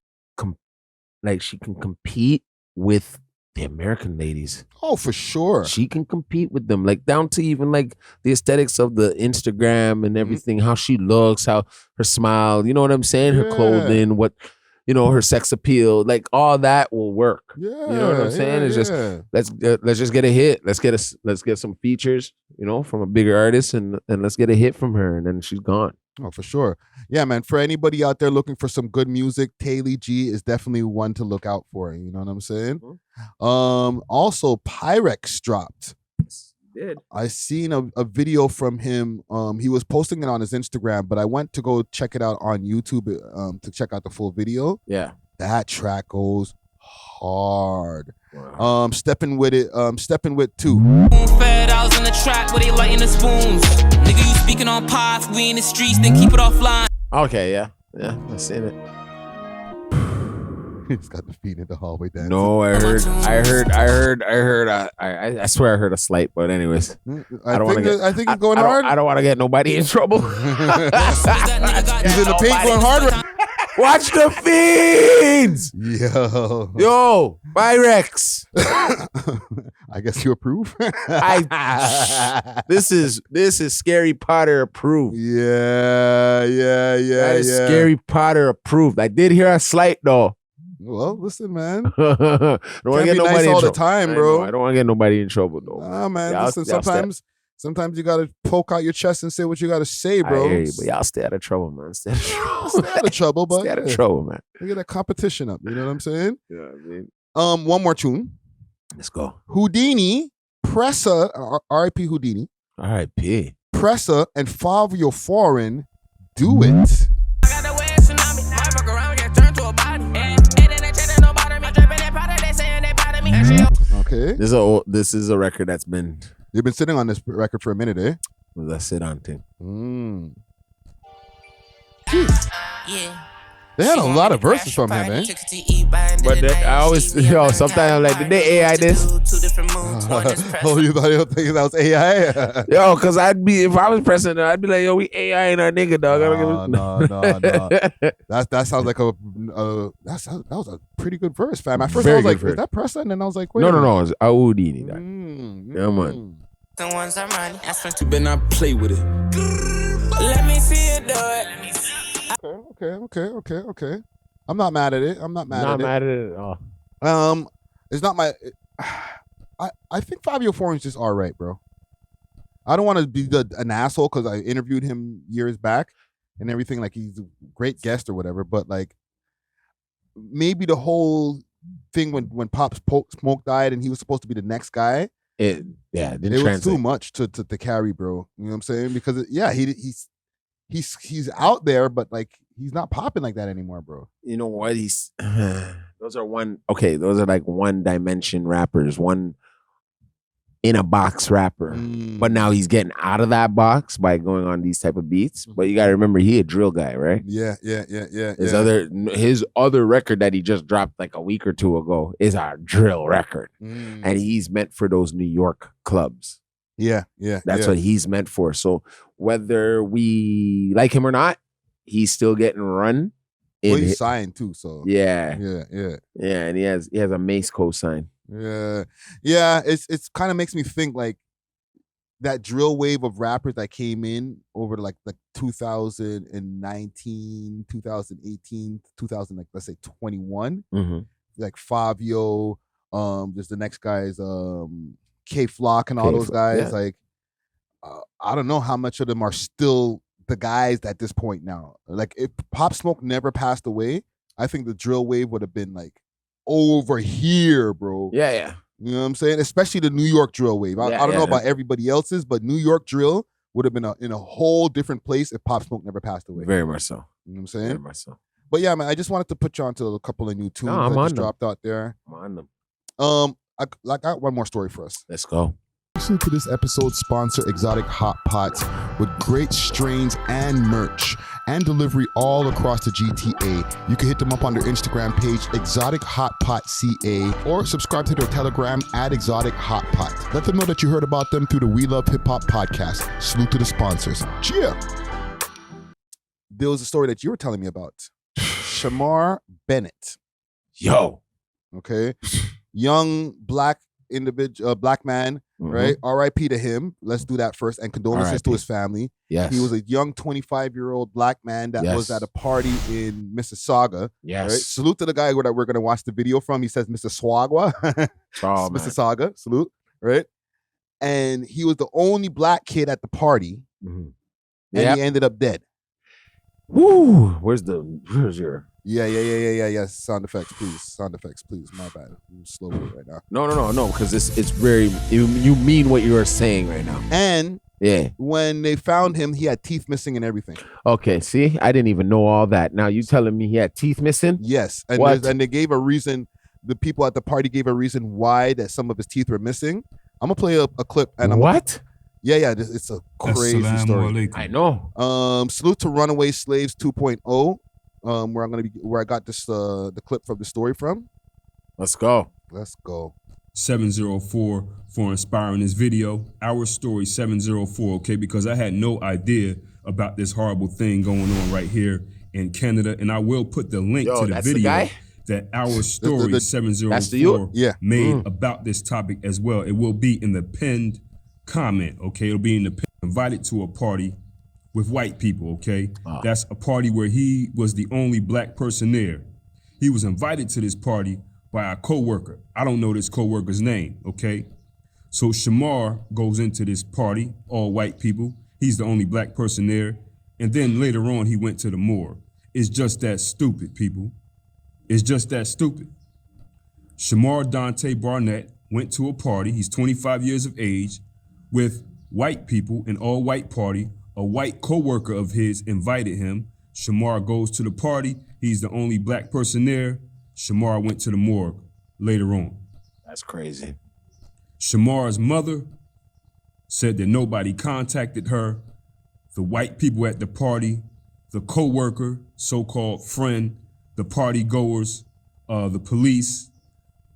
she can compete with the American ladies. Oh, for sure. She can compete with them, like down to even like the aesthetics of the Instagram and everything, how she looks, how her smile, you know what I'm saying? Her clothing, what, her sex appeal, like all that will work. Yeah. You know what I'm saying? It's just, let's just get a hit. Let's get some features, from a bigger artist and let's get a hit from her and then she's gone. Oh, for sure. Yeah, man. For anybody out there looking for some good music, Taylor G is definitely one to look out for. You know what I'm saying? Also, Pyrex dropped. Did. I seen a video from him. He was posting it on his Instagram, but I went to go check it out on YouTube to check out the full video. Yeah. That track goes hard. Stepping with it. Stepping with 2. Fed, I was in the track where they lighting the spoons. Nigga, you speaking on pods, we in the streets, then keep it offline. Okay, yeah, I seen it. He's got the feet in the hallway dancing. No, I swear I heard a slight, but anyways, I think he's going hard. I don't want to get nobody in trouble. He's in the paint going hard. Watch the feeds. Yo, Pyrex. I guess you approve. This is Scary Potter approved. Yeah. That is Scary Potter approved. I did hear a slight though. Well, listen, man. Don't want to get nobody nice in all trouble. the time, bro. I don't want to get nobody in trouble though. Nah, man. Listen, sometimes you gotta poke out your chest and say what you gotta say, bro. I hear you, but y'all stay out of trouble, man. Stay out of trouble. Stay out of trouble, but Stay out of trouble, man. We get that competition up. You know what I'm saying? Yeah, I mean. One more tune. Let's go. Houdini, Pressa, R.I.P. Houdini. R.I.P. Pressa and .504, Do It. Okay. This is a record that's been. They've been sitting on this record for a minute, eh? Let's sit on thing. Yeah. They had a lot of verses from him, man. But I always, sometimes I'm like, did they AI this? Oh, you thought that was AI? Yo, because if I was pressing it, I'd be like, yo, we AI in our nigga, dog. No. That sounds like that was a pretty good verse, fam. At first I was like, is that Pressa? And then I was like, wait. No, it's Houdini. Yeah, man. The ones that money, I spent to not play with it. Let me see it do it. Okay. I'm not mad at it. Not mad at it at all. It's not my. I think .504 is just all right, bro. I don't want to be an asshole because I interviewed him years back and everything. Like he's a great guest or whatever, but like maybe the whole thing when Pop Smoke died and he was supposed to be the next guy. It was too much to carry, bro. You know what I'm saying? Because he's out there, but like he's not popping like that anymore, bro. You know what? Those are like one dimension rappers, one in a box rapper. But now he's getting out of that box by going on these type of beats. But you gotta remember he a drill guy, right? Yeah. His other record that he just dropped like a week or two ago is our drill record. And he's meant for those New York clubs. Yeah. That's what he's meant for. So whether we like him or not, he's still getting run. Well, he's signed too, so yeah, and he has a Mace co-sign. Yeah. It's kind of makes me think like that drill wave of rappers that came in over like 2019, 2018, 2000, like let's say 21, like Fabio, there's the next guys, K Flock and all those guys. Yeah. Like, I don't know how much of them are still the guys at this point now. Like, if Pop Smoke never passed away, I think the drill wave would have been like over here, bro. Yeah. You know what I'm saying? Especially the New York drill wave. I don't know about everybody else's, but New York drill would have been in a whole different place if Pop Smoke never passed away. Very much so. You know what I'm saying? Very much so. But yeah, man, I just wanted to put you onto a couple of new tunes that just dropped out there. I'm on them. I got one more story for us. Let's go. Listen to this episode's sponsor, Exotic Hot Pots, with great strains and merch and delivery all across the GTA. You can hit them up on their Instagram page, Exotic Hot Pot CA, or subscribe to their Telegram at Exotic Hot Pot. Let them know that you heard about them through the We Love Hip Hop podcast. Salute to the sponsors. Cheer! There was a story that you were telling me about. Shamar Barnett. Yo. Okay. Young black individual, black man, right? R.I.P. to him. Let's do that first. And condolences to his family. Yes. He was a young 25-year-old black man that was at a party in Mississauga. Yes. Right? Salute to the guy that we're going to watch the video from. He says Mississauga. Mississauga. Salute. Right? And he was the only black kid at the party. And he ended up dead. Woo! Where's your... Yeah. Sound effects, please. My bad. I'm slow with it right now. No. Because it's very... You mean what you are saying right now. And when they found him, he had teeth missing and everything. Okay, see? I didn't even know all that. Now you telling me he had teeth missing? Yes. And they gave a reason the people at the party gave a reason why that some of his teeth were missing. I'm gonna play a clip. And What? Yeah, it's a crazy story. I know. Salute to Runaway Slaves 2.0. Where I got this the clip from the story from. Let's go. 704 for inspiring this video. Our story 704, okay, because I had no idea about this horrible thing going on right here in Canada, and I will put the link to the video that Our Story 704 made about this topic as well. It will be in the pinned comment, okay? It'll be in the pinned. Invited to a party with white people, okay? That's a party where he was the only black person there. He was invited to this party by a coworker. I don't know this coworker's name, okay? So Shamar goes into this party, all white people. He's the only black person there. And then later on, he went to the morgue. It's just that stupid, people. It's just that stupid. Shamar Dante Barnett went to a party. He's 25 years of age with white people, an all-white party. A white coworker of his invited him. Shamar goes to the party. He's the only black person there. Shamar went to the morgue later on. That's crazy. Shamar's mother said that nobody contacted her. The white people at the party, the coworker, so-called friend, the party goers, the police,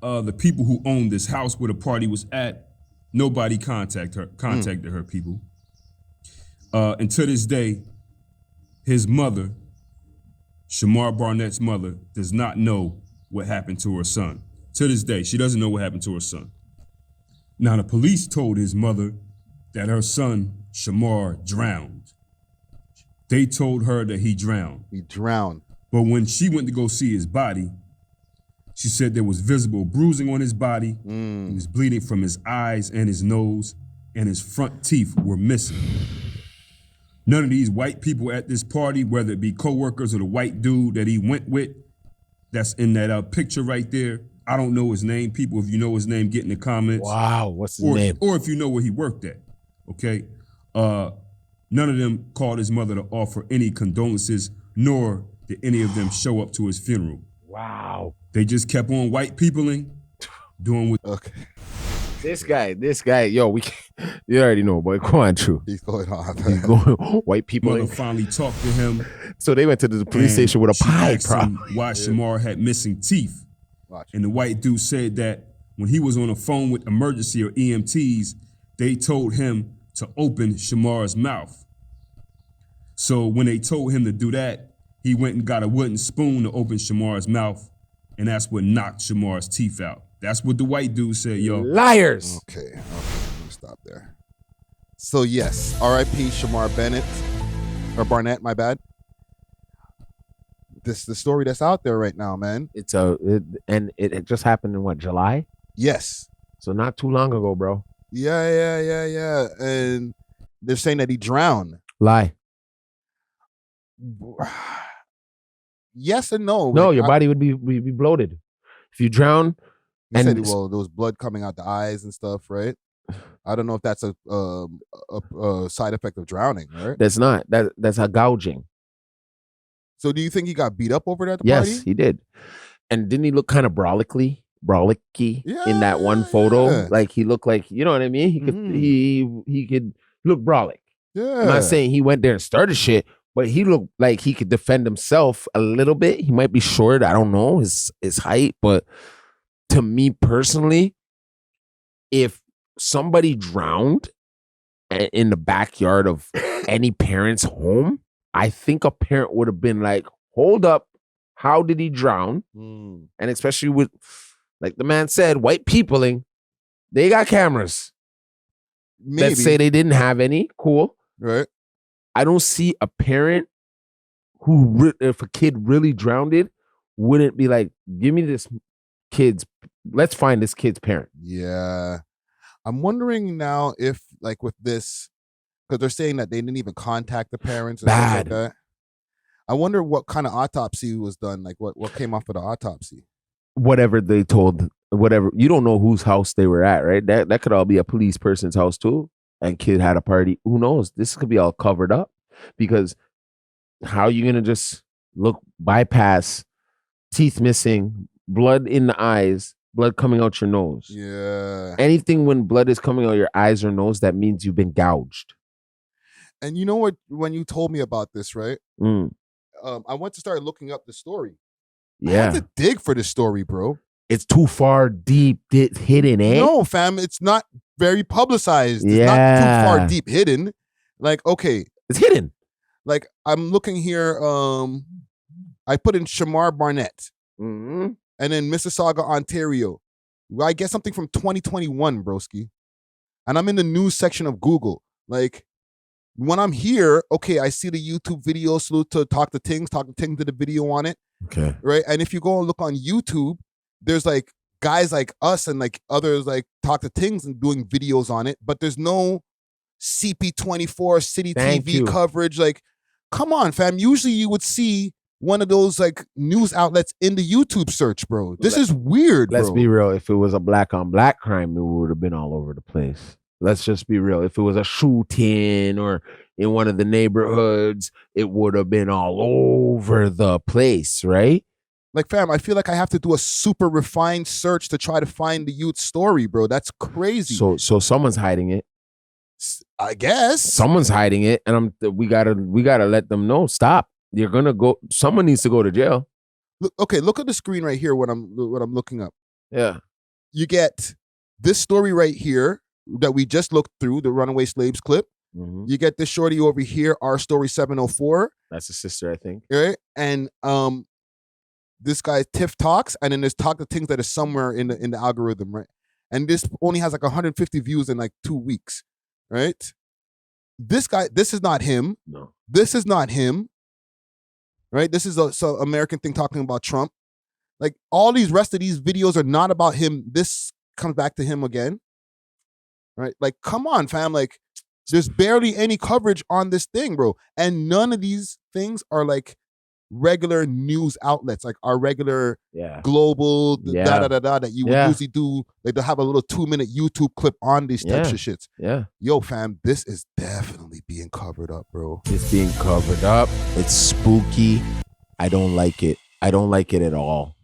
the people who owned this house where the party was at, nobody contacted her, people. And to this day, his mother, Shamar Barnett's mother, does not know what happened to her son. To this day, she doesn't know what happened to her son. Now, the police told his mother that her son, Shamar, drowned. They told her that he drowned. He drowned. But when she went to go see his body, she said there was visible bruising on his body. He was bleeding from his eyes and his nose, and his front teeth were missing. None of these white people at this party, whether it be coworkers or the white dude that he went with, that's in that picture right there. I don't know his name. People, if you know his name, get in the comments. Wow, what's his name? Or if you know where he worked at, okay? None of them called his mother to offer any condolences, nor did any of them show up to his funeral. Wow. They just kept on white peopling, doing what. Okay. This guy, yo, you already know, boy. Go on, true. He's going on. He's going, white people. Mother finally talked to him. So they went to the police station with a pipe, bro. Why Shamar had missing teeth. And the white dude said that when he was on the phone with emergency or EMTs, they told him to open Shamar's mouth. So when they told him to do that, he went and got a wooden spoon to open Shamar's mouth, and that's what knocked Shamar's teeth out. That's what the white dude said, yo. Liars. Okay, let me stop there. So yes, R.I.P. Shamar Barnett, my bad. This the story that's out there right now, man. It just happened in what, July? Yes. So not too long ago, bro. Yeah. And they're saying that he drowned. Lie. Yes and no. No, your body would be bloated if you drown. They said, well, there was blood coming out the eyes and stuff, right? I don't know if that's a side effect of drowning, right? That's not. That's a gouging. So do you think he got beat up over that at the Yes, party? he did. And didn't he look kind of brolicky in that one photo? Like he looked like, you know what I mean? He could look brolic. Yeah. I'm not saying he went there and started shit, but he looked like he could defend himself a little bit. He might be short. I don't know his height, but to me personally, if somebody drowned in the backyard of any parent's home, I think a parent would have been like, hold up, how did he drown? And especially with, like the man said, white peopling, they got cameras. Maybe. Let's say they didn't have any. Cool. Right. I don't see a parent who, if a kid really drowned it, wouldn't be like, give me this let's find this kid's parent. Yeah. I'm wondering now if, like, with this, because they're saying that they didn't even contact the parents. And stuff like that. I wonder what kind of autopsy was done. Like, what came off of the autopsy? Whatever they told, whatever. You don't know whose house they were at, right? That could all be a police person's house too. And kid had a party. Who knows? This could be all covered up, because how are you gonna just bypass teeth missing, blood in the eyes, blood coming out your nose. Yeah. Anything when blood is coming out your eyes or nose, that means you've been gouged. And you know what? When you told me about this, right? I went to start looking up the story. I had to dig for this story, bro. It's too far deep, hidden, eh? No, fam, it's not very publicized. It's not too far deep hidden. Like, okay. It's hidden. Like, I'm looking here. I put in Shamar Barnett. Mm-hmm. And then Mississauga, Ontario. I get something from 2021, broski. And I'm in the news section of Google. Like, when I'm here, okay, I see the YouTube video, salute to Talk to Tings did a video on it. Okay. Right? And if you go and look on YouTube, there's like guys like us and like others like Talk to Tings and doing videos on it, but there's no CP24 City TV coverage. Like, come on, fam. Usually you would see one of those like news outlets in the YouTube search, bro. This is weird, Let's bro. be real. If it was a black on black crime, it would have been all over the place. Let's just be real. If it was a shooting or in one of the neighborhoods, it would have been all over the place, right? Like, fam, I feel like I have to do a super refined search to try to find the youth story, bro. That's crazy. So someone's hiding it. I guess someone's hiding it, and we gotta let them know. Stop. You're gonna go. Someone needs to go to jail. Look at the screen right here. What I'm looking up. Yeah, you get this story right here that we just looked through, the Runaway Slaves clip. Mm-hmm. You get this shorty over here, Our Story 704. That's a sister, I think. Right, and this guy Tiff Talks, and then there's Talk to Things that is somewhere in the algorithm, right? And this only has like 150 views in like 2 weeks, right? This guy, this is not him. No, this is not him. Right? This is a American thing talking about Trump. Like, all these rest of these videos are not about him. This comes back to him again. Right? Like, come on, fam. Like, there's barely any coverage on this thing, bro. And none of these things are like regular news outlets, like our regular global that you would usually do. Like, they'll have a little 2-minute YouTube clip on these types of shits. Yeah. Yo, fam, this is definitely being covered up, bro. It's being covered up. It's spooky. I don't like it. I don't like it at all.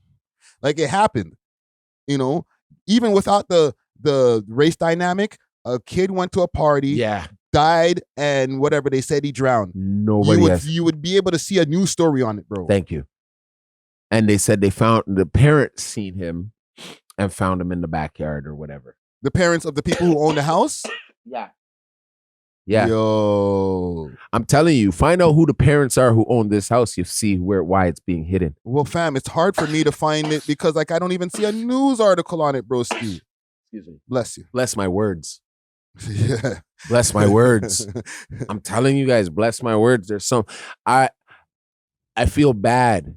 Like, it happened. You know, even without the race dynamic, a kid went to a party, died, and whatever, they said he drowned. You would be able to see a news story on it, bro. Thank you. And they said they found the parents seen him and found him in the backyard or whatever. The parents of the people who own the house? Yeah. Yo. I'm telling you, find out who the parents are who own this house. You see why it's being hidden. Well, fam, it's hard for me to find it because like I don't even see a news article on it, bro. Excuse me. Bless you. Bless my words. Yeah. Bless my words. I'm telling you guys, bless my words. There's some I feel bad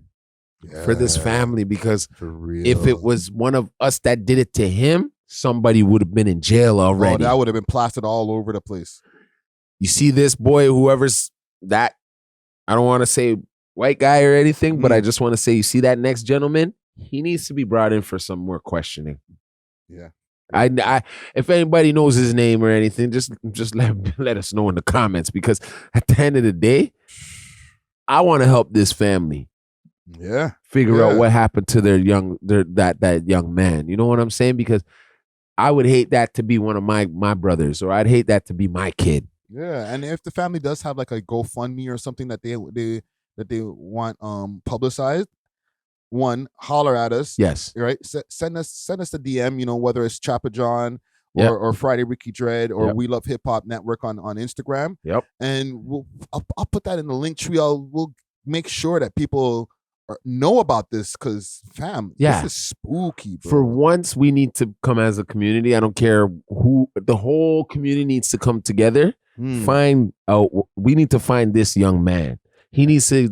for this family because if it was one of us that did it to him, somebody would have been in jail already. Oh, that would have been plastered all over the place. You see this boy, whoever's that, I don't want to say white guy or anything, but I just want to say, you see that next gentleman? He needs to be brought in for some more questioning. Yeah. I if anybody knows his name or anything, just let us know in the comments, because at the end of the day, I want to help this family. Yeah. Figure out what happened to that young man. You know what I'm saying? Because I would hate that to be one of my brothers, or I'd hate that to be my kid. Yeah, and if the family does have like a GoFundMe or something that they want publicized, one, holler at us. Yes. Right? Send us the DM, you know, whether it's Choppa John or Friday Ricky Dread or We Love Hip Hop Network on Instagram. Yep. And I'll put that in the link tree. We'll make sure that people know about this, because fam, this is spooky, bro. For once, we need to come as a community. I don't care who, the whole community needs to come together. We need to find this young man. He needs to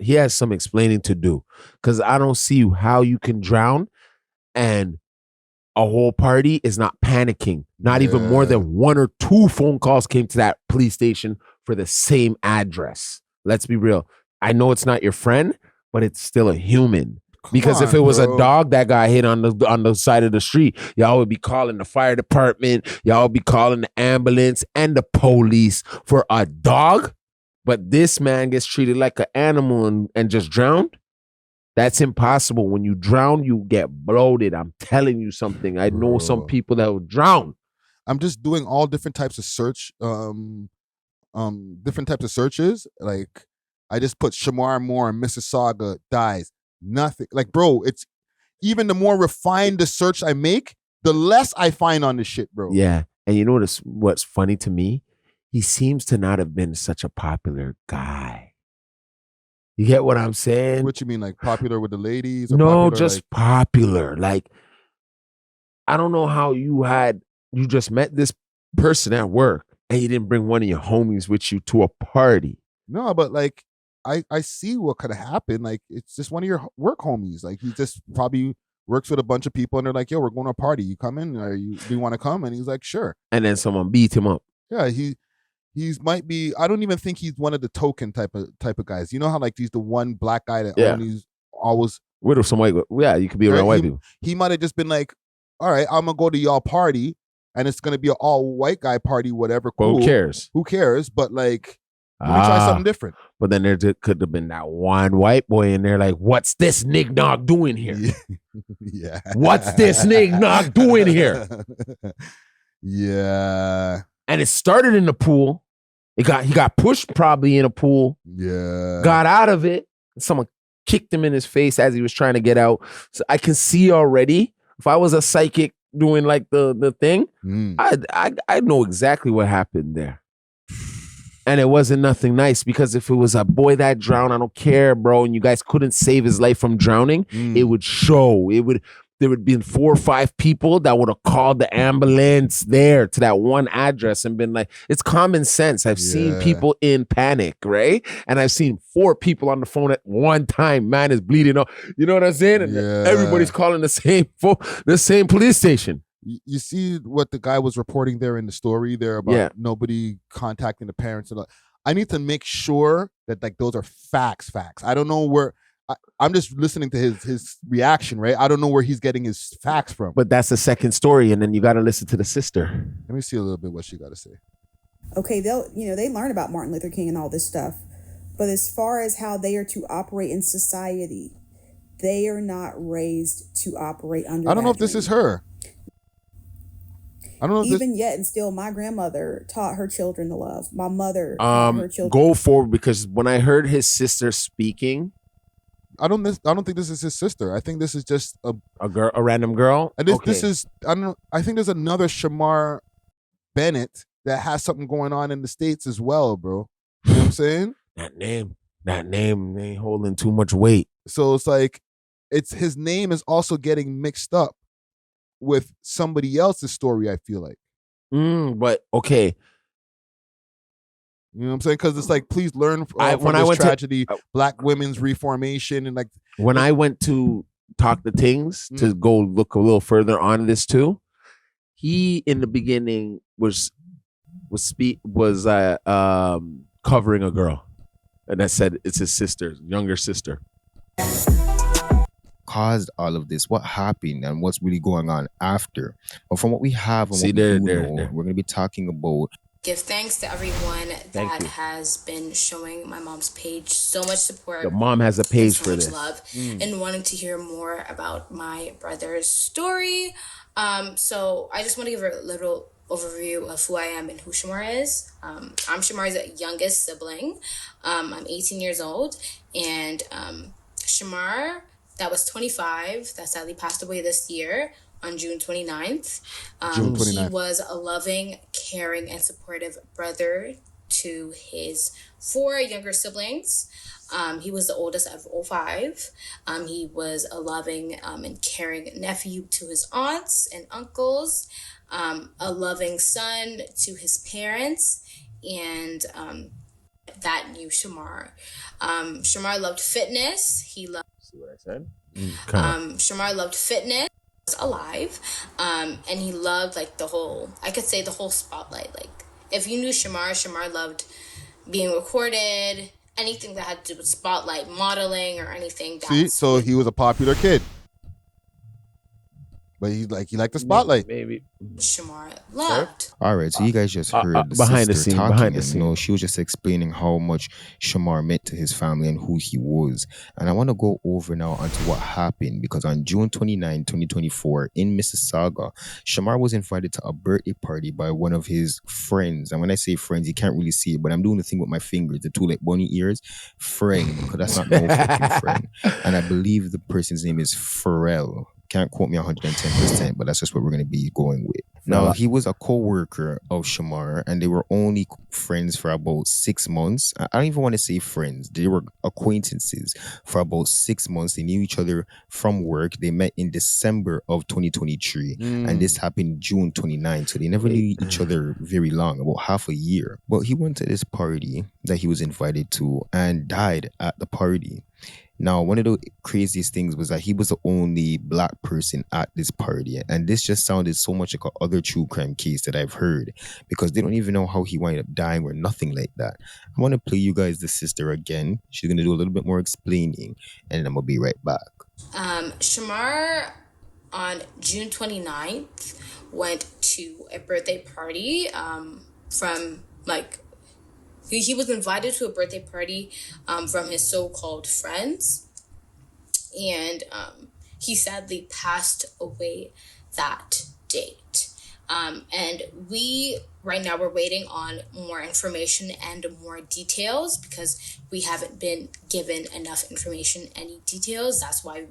he has some explaining to do, because I don't see how you can drown and a whole party is not panicking. Not even more than 1 or 2 phone calls came to that police station for the same address. Let's be real. I know it's not your friend, but it's still a human. Because if it was a dog that got hit on the side of the street, y'all would be calling the fire department, y'all would be calling the ambulance and the police for a dog. But this man gets treated like an animal and just drowned. That's impossible. When you drown, you get bloated. I'm telling you something. I know some people that will drown. I'm just doing all different types of different types of searches. Like I just put Shamar Moore Mississauga dies. Nothing. Like, bro, it's even the more refined the search I make, the less I find on this shit, bro. Yeah. And you know what's funny to me? He seems to not have been such a popular guy. You get what I'm saying? What you mean, like popular with the ladies? Or No, popular, just like... popular. Like, I don't know how you just met this person at work and you didn't bring one of your homies with you to a party. No, but like, I see what could have happened. Like, it's just one of your work homies. Like, he just probably works with a bunch of people and they're like, yo, we're going to a party. You coming? Or do you want to come? And he's like, sure. And then someone beat him up. Yeah, he's might be. I don't even think he's one of the token type of guys. You know how like he's the one black guy that only always with some white. Yeah, you could be around white people. He might have just been like, all right, I'm gonna go to y'all party, and it's gonna be an all white guy party, whatever. Cool. Well, who cares? Who cares? But like, let me try something different. But then there could have been that one white boy in there, like, what's this nignog doing here? Yeah. What's this nignog doing here? Yeah. And it started in the pool. He got pushed probably in a pool. Yeah. Got out of it. Someone kicked him in his face as he was trying to get out. So I can see already, if I was a psychic doing like the thing, I know exactly what happened there. And it wasn't nothing nice, because if it was a boy that drowned, I don't care, bro, and you guys couldn't save his life from drowning, it would show. There would be 4 or 5 people that would have called the ambulance there to that one address and been like, it's common sense. I've seen people in panic, right? And I've seen 4 people on the phone at one time. Man is bleeding out. You know what I'm saying? And everybody's calling the same police station. You see what the guy was reporting there in the story there about nobody contacting the parents. And I need to make sure that like those are facts. I don't know where. I'm just listening to his reaction, right? I don't know where he's getting his facts from. But that's the second story, and then you got to listen to the sister. Let me see a little bit what she got to say. Okay, they learn about Martin Luther King and all this stuff, but as far as how they are to operate in society, they are not raised to operate under. I don't know if this is her. I don't know. Even yet, and still, my grandmother taught her children to love. My mother taught her children. Go forward, because when I heard his sister speaking, I don't think this is his sister. I think this is just a girl, a random girl. And this is, I don't know. I think there's another Shamar Bennett that has something going on in the States as well, bro. You know what I'm saying? That name ain't holding too much weight. So it's like, his name is also getting mixed up with somebody else's story, I feel like. But okay. You know what I'm saying? Because it's like, please learn from this tragedy, Black women's reformation, and like when I went to talk to Tings to go look a little further on this too, he in the beginning was covering a girl, and that said it's his sister, younger sister. Caused all of this, what happened, and what's really going on after. But from what we have and we're going to be talking about. Give thanks to everyone that has been showing my mom's page so much support. Your mom has a page so for much this. Love and wanting to hear more about my brother's story. So I just want to give a little overview of who I am and who Shamar is. I'm Shamar's youngest sibling. I'm 18 years old, and Shamar, that was 25, that sadly passed away this year on June 29th. He was a loving, caring, and supportive brother to his 4 younger siblings. He was the oldest of 5. He was a loving and caring nephew to his aunts and uncles, a loving son to his parents, and that knew Shamar. Shamar loved fitness. He loved... See what I said? Shamar loved fitness. Alive, and he loved like the whole spotlight. Like, if you knew Shamar loved being recorded, anything that had to do with spotlight, modeling, or anything. See, so he was a popular kid. But he liked the spotlight. Maybe. Shamar loved. All right, so you guys just heard the behind the sister scene, talking, behind the and scene. she was just explaining how much Shamar meant to his family and who he was. And I want to go over now onto what happened, because on June 29, 2024, in Mississauga, Shamar was invited to a birthday party by one of his friends. And when I say friends, you can't really see it, but I'm doing the thing with my fingers, the two like bunny ears. Friend, because that's not no fucking friend. And I believe the person's name is Pharrell. Can't quote me 110%, but that's just what we're going to be going with. Now, he was a co-worker of Shamar, and they were only friends for about 6 months. I don't even want to say friends. They were acquaintances for about 6 months. They knew each other from work. They met in December of 2023, and this happened June 29. So they never knew each other very long, about half a year. But he went to this party that he was invited to and died at the party. Now, one of the craziest things was that he was the only black person at this party. And this just sounded so much like a other true crime case that I've heard, because they don't even know how he wound up dying or nothing like that. I want to play you guys the sister again. She's going to do a little bit more explaining, and then I'm going to be right back. Shamar, on June 29th, went to a birthday party from, like, he was invited to a birthday party from his so-called friends, and he sadly passed away that date. And we, right now, we're waiting on more information and more details, because we haven't been given enough information, any details. That's why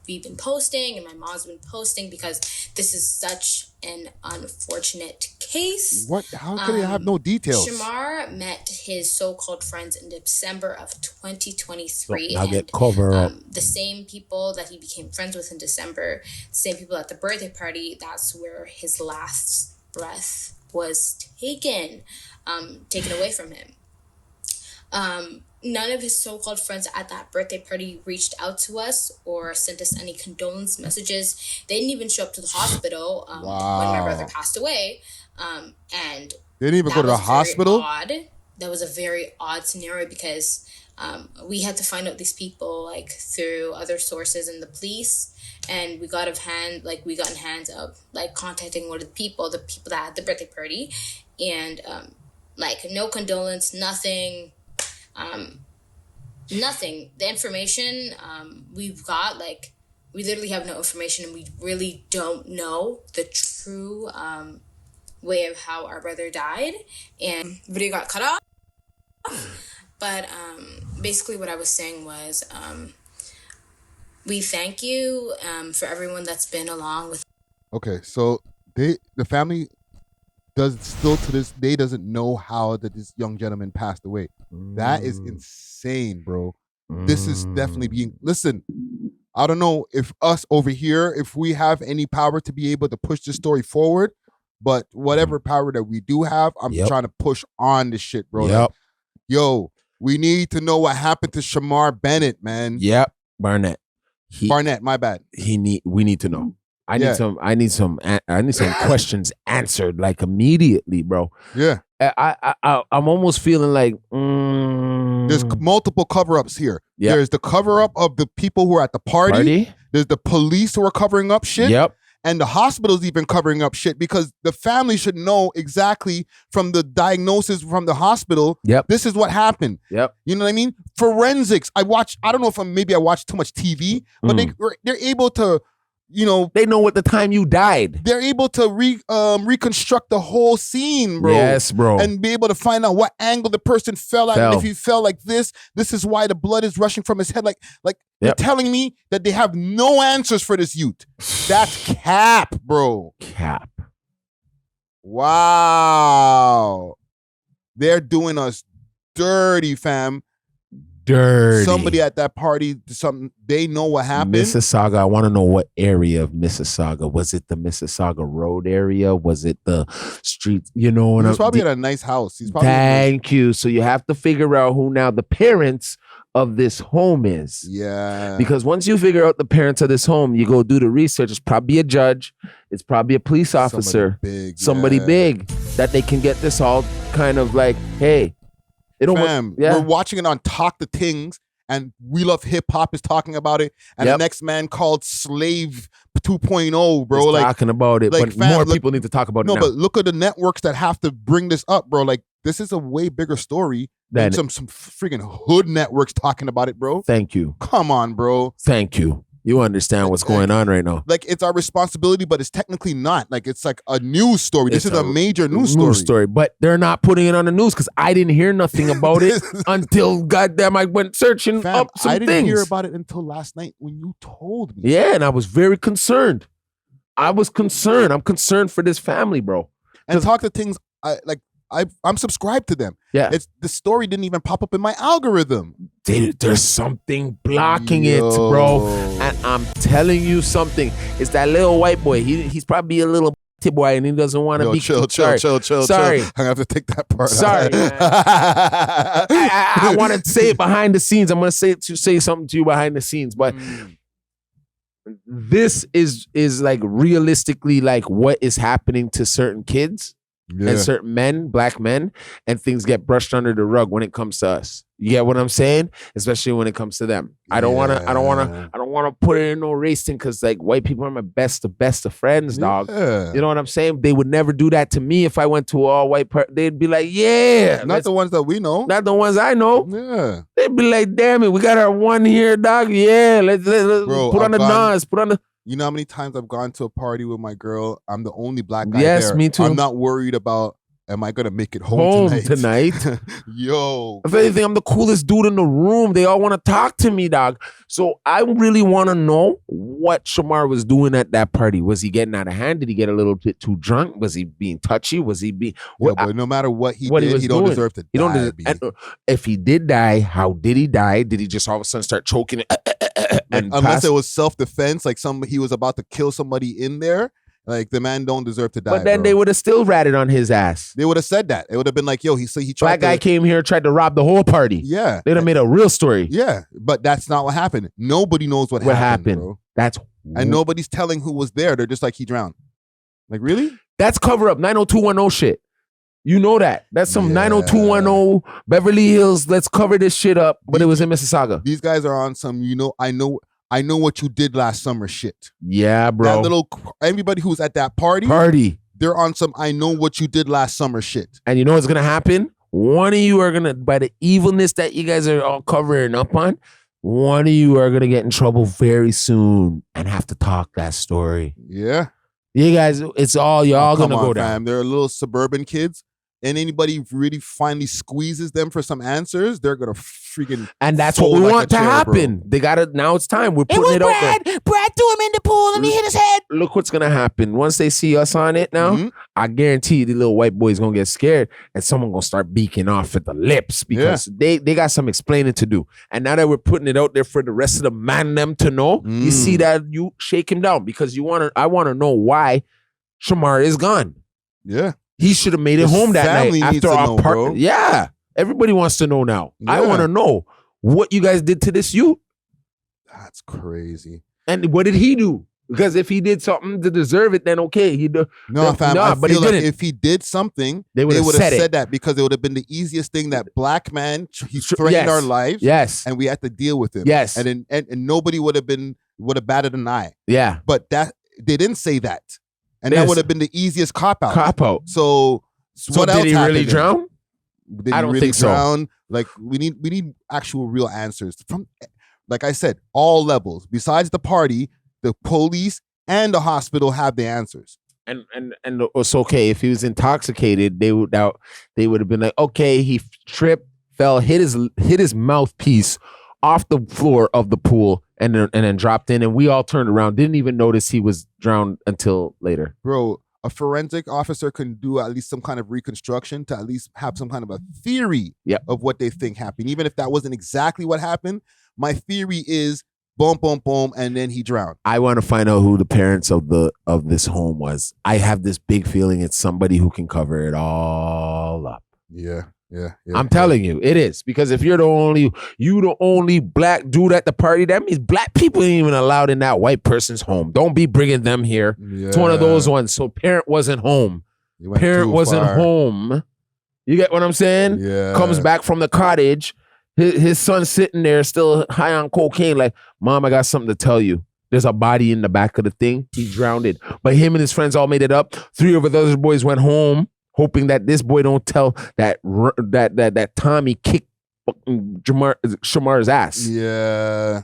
we've been posting, and my mom's been posting, because this is such an unfortunate case. What? How could it have no details? Shamar met his so-called friends in December of 2023. I'll get cover up. The same people that he became friends with in December, the same people at the birthday party, that's where his last breath was taken away from him. None of his so-called friends at that birthday party reached out to us or sent us any condolence messages. They didn't even show up to the hospital when my brother passed away. And they didn't even go to the hospital? That was a very odd scenario, because we had to find out these people like through other sources in the police, and we got in hands of like contacting one of the people that had the birthday party, and like no condolence, nothing. Nothing. The information we've got, like, we literally have no information, and we really don't know the true way of how our brother died, and video got cut off. But basically what I was saying was we thank you for everyone that's been along with. Okay, so the family still to this day doesn't know how that this young gentleman passed away. That is insane, bro. This is definitely listen, I don't know if us over here, if we have any power to be able to push this story forward, but whatever power that we do have, I'm trying to push on this shit, bro. Like, yo, we need to know what happened to Shamar Bennett, man. Barnett. Barnett, my bad. We need to know. I need some questions answered like immediately, bro. Yeah. I'm almost feeling like there's multiple cover-ups here. Yep. There's the cover-up of the people who are at the party. There's the police who are covering up shit. Yep. And the hospital's even covering up shit, because the family should know exactly from the diagnosis from the hospital. Yep. This is what happened. Yep. You know what I mean? Forensics. I don't know if maybe I watched too much TV, but they're able to, you know, they know what the time you died. They're able to reconstruct the whole scene, bro. Yes, bro. And be able to find out what angle the person fell at. And if he fell like this is why the blood is rushing from his head. Like they're telling me that they have no answers for this youth. That's cap, bro. Cap. Wow. They're doing us dirty, fam. Dirty. Somebody at that party, they know what happened. Mississauga, I want to know what area of Mississauga. Was it the Mississauga Road area? Was it the street? You know, he's probably at a nice house. Thank you. So you have to figure out who now the parents of this home is. Yeah. Because once you figure out the parents of this home, you go do the research. It's probably a judge. It's probably a police officer. Somebody big that they can get this all kind of like, hey. Fam, we're watching it on Talk the Tings, and We Love Hip Hop is talking about it, and the next man called Slave 2.0, bro, He's like talking about it, like, but fam, more look- people need to talk about it No, now. but look at the networks that have to bring this up, bro. Like, this is a way bigger story than That- some freaking hood networks talking about it, bro. Thank you. Come on, bro. Thank you. You understand what's going on right now. Like, it's our responsibility, but it's technically not. Like, it's like a news story. This It's is a major news story. But they're not putting it on the news because I didn't hear nothing about it until goddamn I went searching up some I didn't things. hear about it until last night when you told me. Yeah, and I was very concerned. I'm concerned for this family, bro. And talk to things I'm subscribed to them. Yeah. It's the story didn't even pop up in my algorithm. There's something blocking it, bro. And I'm telling you something. It's that little white boy. He's probably a little boy and he doesn't want to be. Chill. Sorry. I'm gonna have to take that part. Sorry, man. I want to say it behind the scenes. I'm gonna say something to you behind the scenes, but this is like realistically like what is happening to certain kids and certain men, black men, and things get brushed under the rug when it comes to us. You get what I'm saying? Especially when it comes to them. I don't wanna put it in no race thing because like white people are my best of friends, dog. You know what I'm saying? They would never do that to me if I went to all white they'd be like, yeah. Not the ones that we know. Not the ones I know. Yeah. They'd be like, damn it, we got our one here, dog. Yeah, let's Bro, put on the Nas, put on the. You know how many times I've gone to a party with my girl? I'm the only black guy Yes, there. me too. I'm not worried about, am I going to make it home tonight? Yo. If anything, I'm the coolest dude in the room. They all want to talk to me, dog. So I really want to know what Shamar was doing at that party. Was he getting out of hand? Did he get a little bit too drunk? Was he being touchy? Was he being... but no matter what he did, he don't deserve to die. And if he did die, how did he die? Did he just all of a sudden start choking? Unless it was self-defense, like he was about to kill somebody in there, like the man don't deserve to die. But then they would have still ratted on his ass. They would have said that. It would have been like, yo, he tried Black guy came here, tried to rob the whole party. Yeah. They'd have made a real story. Yeah, but that's not what happened. Nobody knows what happened, bro. And nobody's telling who was there. They're just like, he drowned. Like, really? That's cover up 90210 shit. You know that. That's some 90210 Beverly Hills. Let's cover this shit up. But it was in Mississauga. These guys are on some, I know what you did last summer shit. Yeah, bro. Everybody who's at that party, they're on some I know what you did last summer shit. And you know what's gonna happen? One of you are gonna, by the evilness that you guys are all covering up on, one of you are gonna get in trouble very soon and have to talk that story. Yeah. You guys, it's all y'all Come gonna on, go down. fam. They're little suburban kids. And anybody really finally squeezes them for some answers, they're gonna freaking. And that's what we want to happen. They gotta, now it's time. We're putting it out there. Brad threw him in the pool and he hit his head. Look what's gonna happen. Once they see us on it now, I guarantee you the little white boy's gonna get scared and someone gonna start beaking off at the lips because they got some explaining to do. And now that we're putting it out there for the rest of the man them to know, you see that you shake him down because I wanna know why Shamar is gone. Yeah. He should have made it home that night after our part. Yeah. Everybody wants to know now. I want to know what you guys did to this youth. That's crazy. And what did he do? Because if he did something to deserve it, then okay. No, fam, I but feel he like didn't. if he did something, They would have said that because it would have been the easiest thing that black man, he threatened our lives. Yes. And we had to deal with him. Yes. And nobody would have batted an eye. Yeah. But they didn't say that. And that would have been the easiest cop-out. So what else did he happened? really drown? Did I he don't really think so. drown? Like we need actual real answers from, like I said, all levels. Besides the party, the police and the hospital have the answers. And it's okay if he was intoxicated. They would have been like, okay, he tripped, fell, hit his mouthpiece off the floor of the pool, and then dropped in, and we all turned around, didn't even notice he was drowned until later. Bro, a forensic officer can do at least some kind of reconstruction to at least have some kind of a theory of what they think happened. Even if that wasn't exactly what happened, my theory is boom, boom, boom, and then he drowned. I want to find out who the parents of this home was. I have this big feeling it's somebody who can cover it all up. Yeah. I'm telling you, it is. Because if you're the only black dude at the party, that means black people ain't even allowed in that white person's home. Don't be bringing them here. Yeah. It's one of those ones. So parent wasn't home. Parent wasn't home. You get what I'm saying? Yeah. Comes back from the cottage. His son sitting there still high on cocaine, like, Mom, I got something to tell you. There's a body in the back of the thing. He drowned it. But him and his friends all made it up. 3 of the other boys went home, hoping that this boy don't tell that Tommy kicked Shamar's ass. Yeah.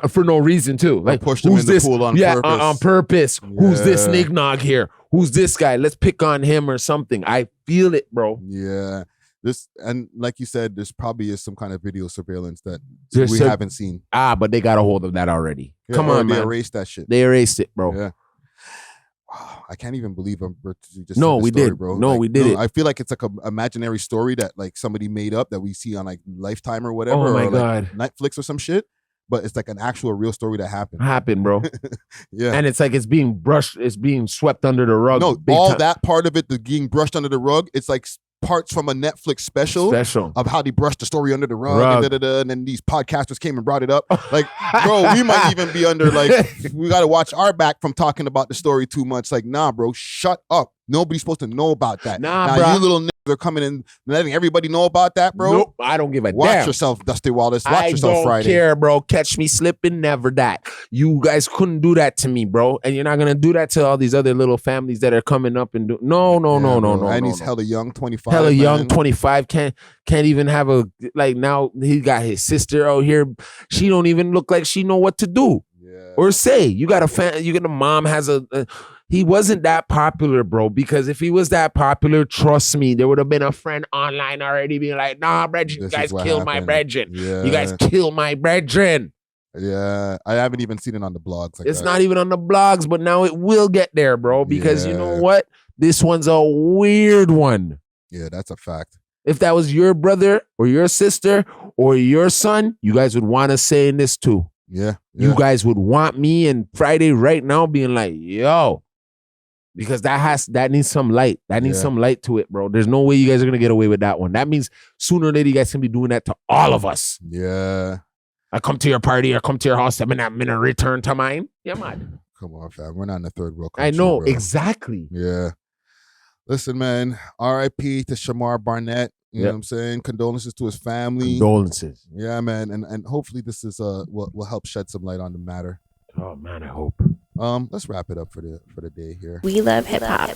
For no reason too. Like, pushed him in the pool on purpose. On purpose. Who's this Yeah. Nignog here? Who's this guy? Let's pick on him or something. I feel it, bro. Yeah. This, and like you said, there's probably is some kind of video surveillance that There's we haven't seen. But they got a hold of that already. Yeah, Come or on, they man. erased that shit. They erased it, bro. Yeah. Wow, I can't even believe I'm just No, said this we story, did. bro. No, we did it. I feel like it's like an imaginary story that like somebody made up that we see on like Lifetime or whatever. Oh, my or God. like Netflix or some shit. But it's like an actual real story that happened. Bro. Yeah. And it's like it's being swept under the rug. No, big all time. that part of it, the getting brushed under the rug, it's like parts from a Netflix special of how they brushed the story under the rug. And then these podcasters came and brought it up. Like, bro, we might even be under like, we got to watch our back from talking about the story too much. Like, nah, bro, shut up. Nobody's supposed to know about that. Nah, now, bro. you little niggas are coming in letting everybody know about that, bro. Nope, I don't give a Watch damn. yourself, Dusty Wallace. Watch I yourself, don't Friday. care, bro. Catch me slipping, never that. You guys couldn't do that to me, bro. And you're not going to do that to all these other little families that are coming up and do. No. And he's hella young, 25. Hella young, man. 25. Can't even have a, like, now he got his sister out here. She don't even look like she know what to do or say. You got a mom has he wasn't that popular, bro, because if he was that popular, trust me, there would have been a friend online already being like, nah, brethren, you guys kill my brethren. Yeah. You guys kill my brethren. Yeah, I haven't even seen it on the blogs. Like It's that. not even on the blogs, but now it will get there, bro, because you know what? This one's a weird one. Yeah, that's a fact. If that was your brother or your sister or your son, you guys would want to say in this too. Yeah. You guys would want me and Friday right now being like, yo, because that needs some light. That needs some light to it, bro. There's no way you guys are going to get away with that one. That means sooner or later you guys can be doing that to all of us. Yeah. I come to your party or come to your house, I'm gonna return to mine. Yeah, man. Come on, fam. We're not in the third world I country, know, bro. exactly. Yeah. Listen, man, R.I.P. to Shamar Barnett. You know what I'm saying? Condolences to his family. Condolences. Yeah, man. And hopefully this is will help shed some light on the matter. Oh man, I hope. Let's wrap it up for the day here. We love hip hop.